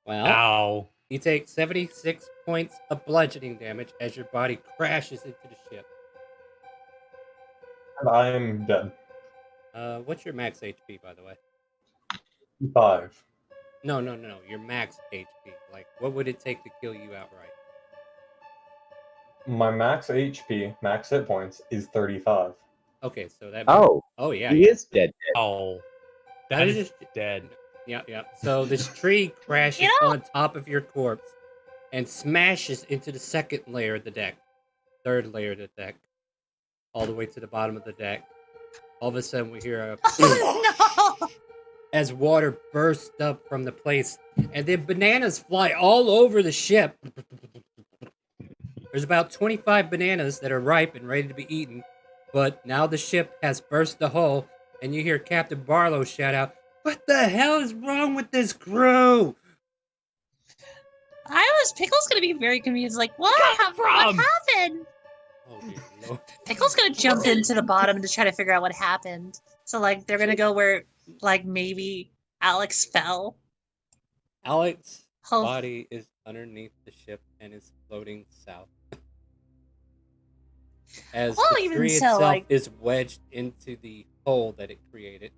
Well, Ow. You take 76 points of bludgeoning damage as your body crashes into the ship. And I'm dead. What's your max HP, by the way? 5. No. Your max HP. Like, what would it take to kill you outright? My max HP, max hit points, is 35. Okay, so that. Oh, yeah. he is dead. Oh, That that is is just dead. Yeah. So this tree crashes on top of your corpse and smashes into the second layer of the deck, third layer of the deck, all the way to the bottom of the deck. All of a sudden, we hear a No! as water bursts up from the place, and then bananas fly all over the ship. There's about 25 bananas that are ripe and ready to be eaten, but now the ship has burst the hull, and you hear Captain Barlow shout out, "What the hell is wrong with this crew?" Pickle's gonna be very confused, like, what Come from? happened? Oh dear Lord. Pickle's gonna jump into the bottom to try to figure out what happened. So, like, they're gonna go where, like, maybe Alex fell. Alex's Oh. body is underneath the ship and is floating south. As Well, the even tree so, itself like- is wedged into the hole that it created,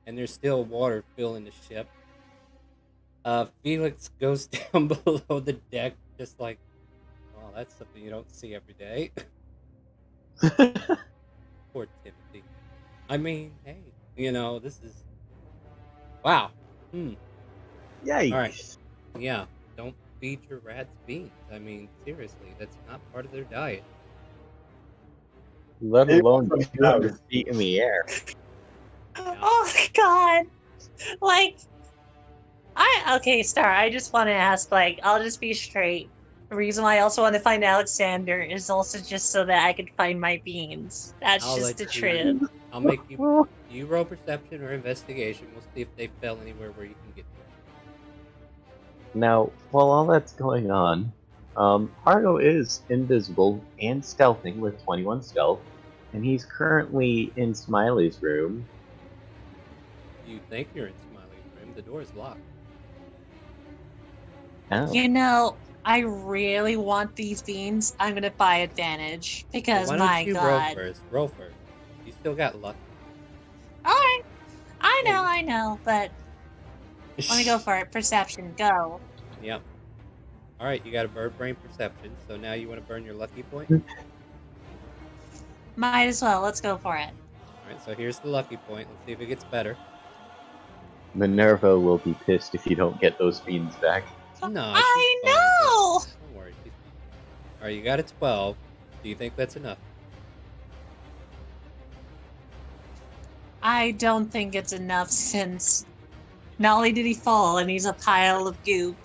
and there's still water filling the ship. Felix goes down below the deck, just like, oh, that's something you don't see every day. Poor Timothy. I mean, hey, this is... Wow. Yikes. All right. Yeah, don't feed your rats beans. I mean, seriously, that's not part of their diet. Let It alone was 200 feet in the air. Oh my god. Like, okay, Star, I just want to ask, like, I'll just be straight. The reason why I also want to find Alexander is also just so that I could find my beans. That's I'll just let the you- truth. I'll make you roll perception or investigation. We'll see if they fell anywhere where you can get to. Now, while all that's going on, Hargo is invisible and stealthing with 21 stealth, and he's currently in Smiley's room. You think you're in Smiley's room? The door is locked. Oh. You know, I really want these beans. I'm gonna buy advantage because Why don't my you god. roll first? You still got luck. Alright. I know, but let me go for it. Perception, go. Yep. All right, you got a bird brain perception. So now you want to burn your lucky point. Might as well. Let's go for it. All right, so here's the lucky point. Let's see if it gets better. Minerva will be pissed if you don't get those beans back. No, I she's fine. know! Don't worry, she's fine. All right, you got a 12. Do you think that's enough? I don't think it's enough since not only did he fall and he's a pile of goop,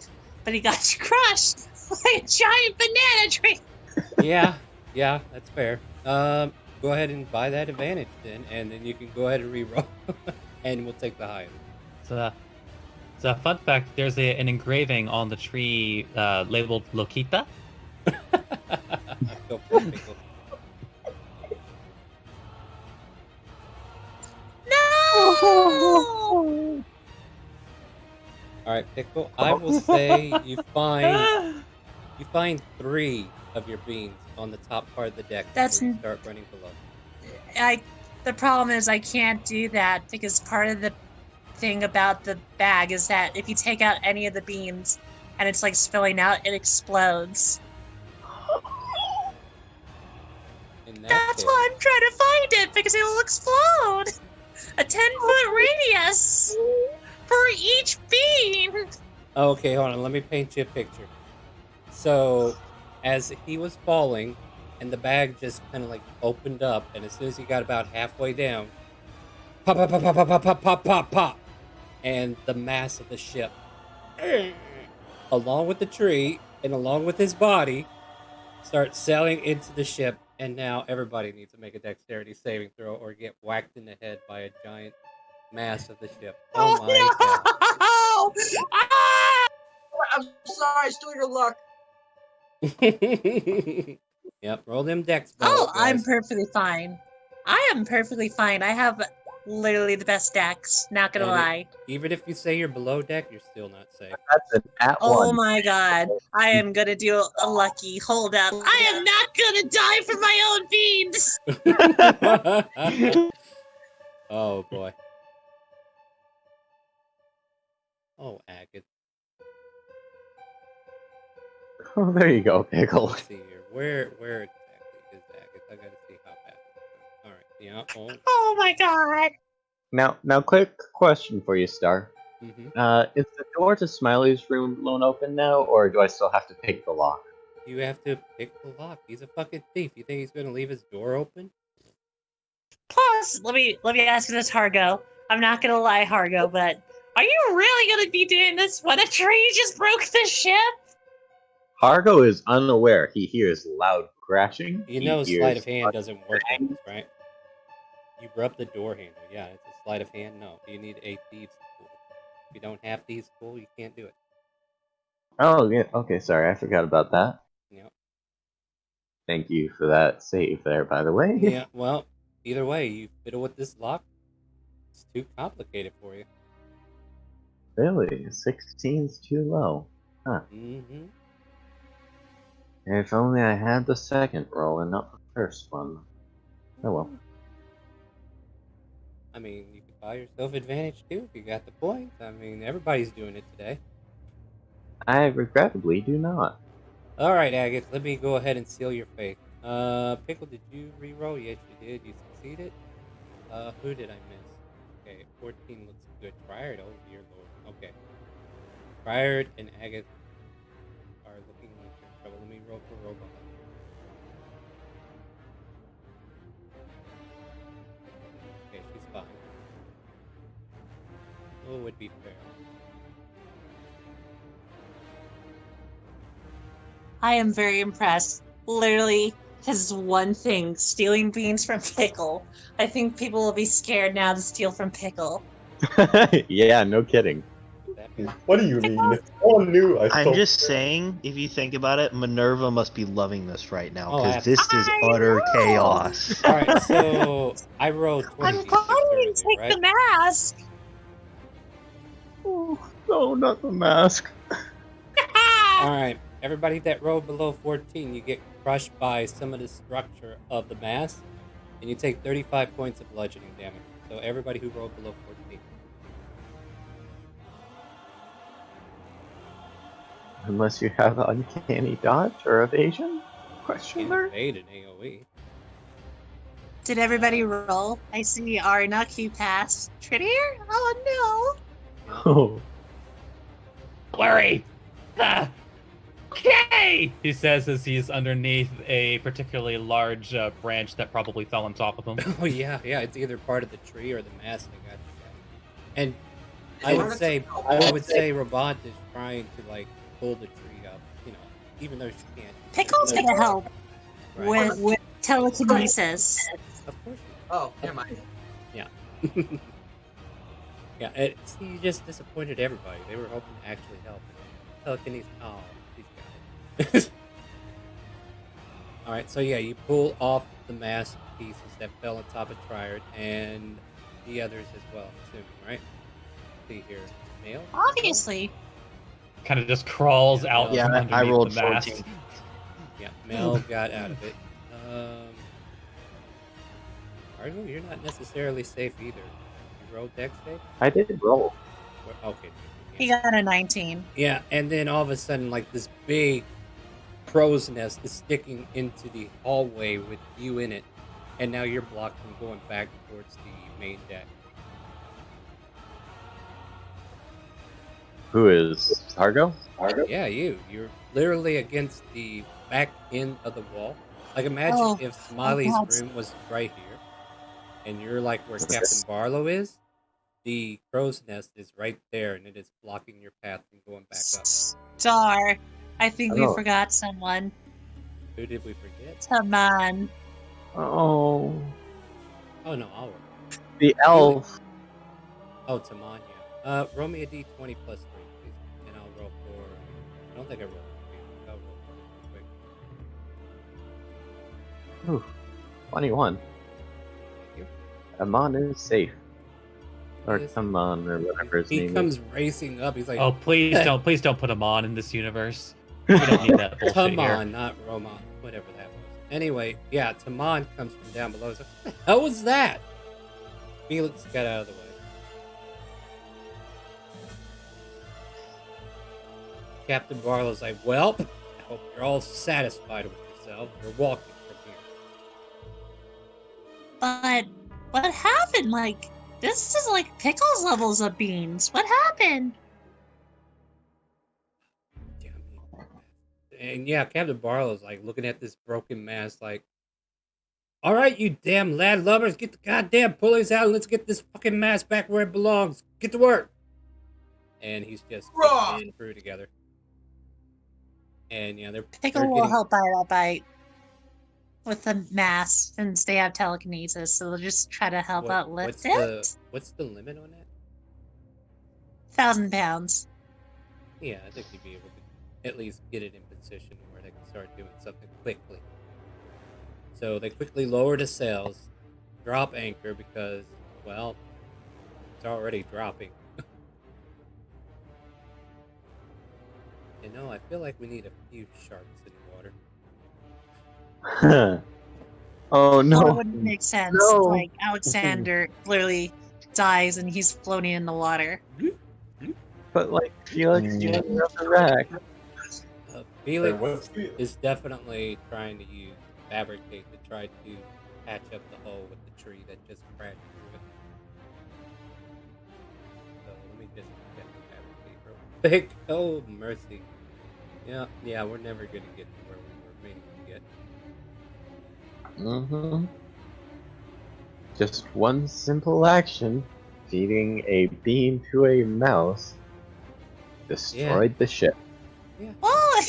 but he got crushed by a giant banana tree. Yeah, that's fair. Go ahead and buy that advantage then, and then you can go ahead and re-roll, and we'll take the highest. So, fun fact: there's an engraving on the tree labeled Lokita. Go for it, Pickle. No! All right, Pickle. I will say you find 3 of your beans on the top part of the deck That's before you start running below. The problem is I can't do that because part of the thing about the bag is that if you take out any of the beans and it's like spilling out, it explodes. That's why I'm trying to find it because it will explode. A 10-foot radius for each bean. Okay, hold on. Let me paint you a picture. So, as he was falling, and the bag just kind of like opened up, and as soon as he got about halfway down, pop, pop, pop, pop, pop, pop, pop, pop, pop, pop, and the mass of the ship, along with the tree and along with his body, starts sailing into the ship. And now everybody needs to make a dexterity saving throw or get whacked in the head by a giant mass of the ship. Oh my god. Ah! I'm sorry, steal your luck. Yep, roll them dex. Oh, guys. I'm perfectly fine. I am perfectly fine. I have literally the best decks. Not gonna And lie. even if you say you're below deck, you're still not safe. That's an at Oh one. my god. I am gonna do a lucky. Hold up. I am not gonna die for my own fiends! Oh boy. Oh, Agate. Oh, there you go, Pickle. Let's see here. Where exactly is Agate? I gotta see how fast it's going. Alright, yeah. Oh my god. Now, quick question for you, Star. Mhm. Is the door to Smiley's room blown open now, or do I still have to pick the lock? You have to pick the lock. He's a fucking thief. You think he's gonna leave his door open? Plus, let me ask you this, Hargo. I'm not gonna lie, Hargo, but are you really gonna be doing this when a tree just broke the ship? Hargo is unaware. He hears loud crashing. You he know sleight hears of hand doesn't work like this, right? You rub the door handle. Yeah, it's a sleight of hand. No, you need a thieves tool. If you don't have thieves tool, you can't do it. Oh, yeah. Okay, sorry. I forgot about that. Yep. Thank you for that save there, by the way. Yeah, well, either way, you fiddle with this lock, it's too complicated for you. Really? 16's too low. Huh. Mm-hmm. If only I had the second roll and not the first one. Oh well. I mean, you could buy yourself advantage too if you got the points. I mean, everybody's doing it today. I regrettably do not. Alright, Agate, let me go ahead and seal your fate. Pickle, did you re-roll? Yes, you did. You succeeded. Who did I miss? Okay, 14 looks good. Triard, oh dear lord. Okay. Triard and Agate are looking like they're in trouble. Let me roll for Robot. Okay, she's fine. Oh, would be fair. I am very impressed. Literally, his one thing, stealing beans from Pickle. I think people will be scared now to steal from Pickle. Yeah, no kidding. What do you mean? No one knew I I'm stole. just saying, if you think about it, Minerva must be loving this right now Oh, because this is I utter know. chaos. Alright, so I rolled I'm 20 glad you didn't take right? the mask. Oh, no, not the mask. Alright, everybody that rolled below 14, you get crushed by some of the structure of the mass, and you take 35 points of bludgeoning damage. So everybody who rolled below 14. Unless you have uncanny dodge or evasion? Question Can't mark? evade an AoE. Did everybody roll? I see our Nucky pass. Tritier? Oh Oh. Worry! Okay! He says as he's underneath a particularly large branch that probably fell on top of him. Oh yeah, it's either part of the tree or the mass that got you guys. And I would say Robot is trying to like pull the tree up, you know, even though she can't. no! Pickle's gonna help Right. with telekinesis. Of course. Oh, never mind. Yeah. Yeah, see, you just disappointed everybody. They were hoping to actually help. Telekinesis. Oh, she's got it. Alright, so yeah, you pull off the mass pieces that fell on top of Triard and the others as well, I'm assuming, right? See here. Male? Obviously. Kind of just crawls out Yeah, from I underneath rolled the mask. 14. Yeah, Mel got out of it. Argo, you're not necessarily safe either. You rolled dex safe? I did roll. Okay. He got a 19. Yeah, and then all of a sudden, like, this big crow's nest is sticking into the hallway with you in it, and now you're blocked from going back towards the main deck. Who is Hargo? Yeah, you're literally against the back end of the wall. Like, imagine if Smiley's room was right here, and you're like where Captain Barlow is. The crow's nest is right there, and it is blocking your path from going back up. Star. I think we Oh. forgot someone. Who did we forget? Taman. Oh. Oh no, I'll roll. The elf. Oh, Taman, yeah. Roll me a d20 plus 3, please, and I'll roll for. I don't think I rolled for you. I'll roll for you real quick. Ooh, 21. Thank you. Amon is safe. Or Yes. come on, or whatever his He name comes is. racing up. He's like, Oh, please don't put him on in this universe. We don't need that bullshit come here. on, not Roman, whatever that was. Anyway, yeah, Taman comes from down below. He's like, what the hell was that? Felix got out of the way. Captain Barlow's like, well, I hope you're all satisfied with yourself. You're walking from here. But what happened? Like, this is like Pickles levels of beans. What happened? And yeah, Captain Barlow's like looking at this broken mast like, all right, you damn lad lubbers, get the goddamn pulleys out and let's get this fucking mast back where it belongs. Get to work. And he's just getting through together. And yeah, they're Pickle will getting... help out with the mass since they have telekinesis, so they'll just try to help out lift it. What's the limit on that? 1,000 pounds. Yeah, I think you'd be able to at least get it in position where they can start doing something quickly. So they quickly lower the sails, drop anchor because, well, it's already dropping. You know, I feel like we need a few sharks in the water. Oh no! Well, it wouldn't make sense. No. Like Alexander literally dies and he's floating in the water. But like Felix, you have another rack. Felix is definitely trying to use fabricate to try to patch up the hole with the tree that just crashed through it. So let me just get the fabricate real quick. Oh mercy. Yeah, we're never gonna get to where we were meaning to get. Just one simple action, feeding a bean to a mouse, destroyed the ship. Well,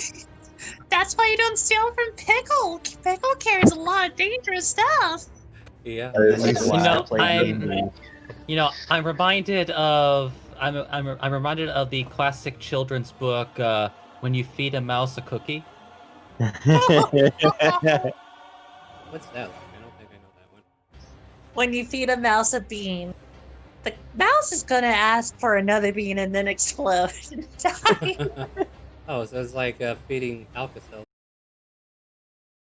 that's why you don't steal from Pickle. Pickle carries a lot of dangerous stuff. Yeah. I'm reminded of I'm reminded of the classic children's book When You Feed a Mouse a Cookie. What's that like? I don't think I know that one. When you feed a mouse a bean, the mouse is gonna ask for another bean and then explode and die. Oh, so it's like feeding Alka-Seltzer.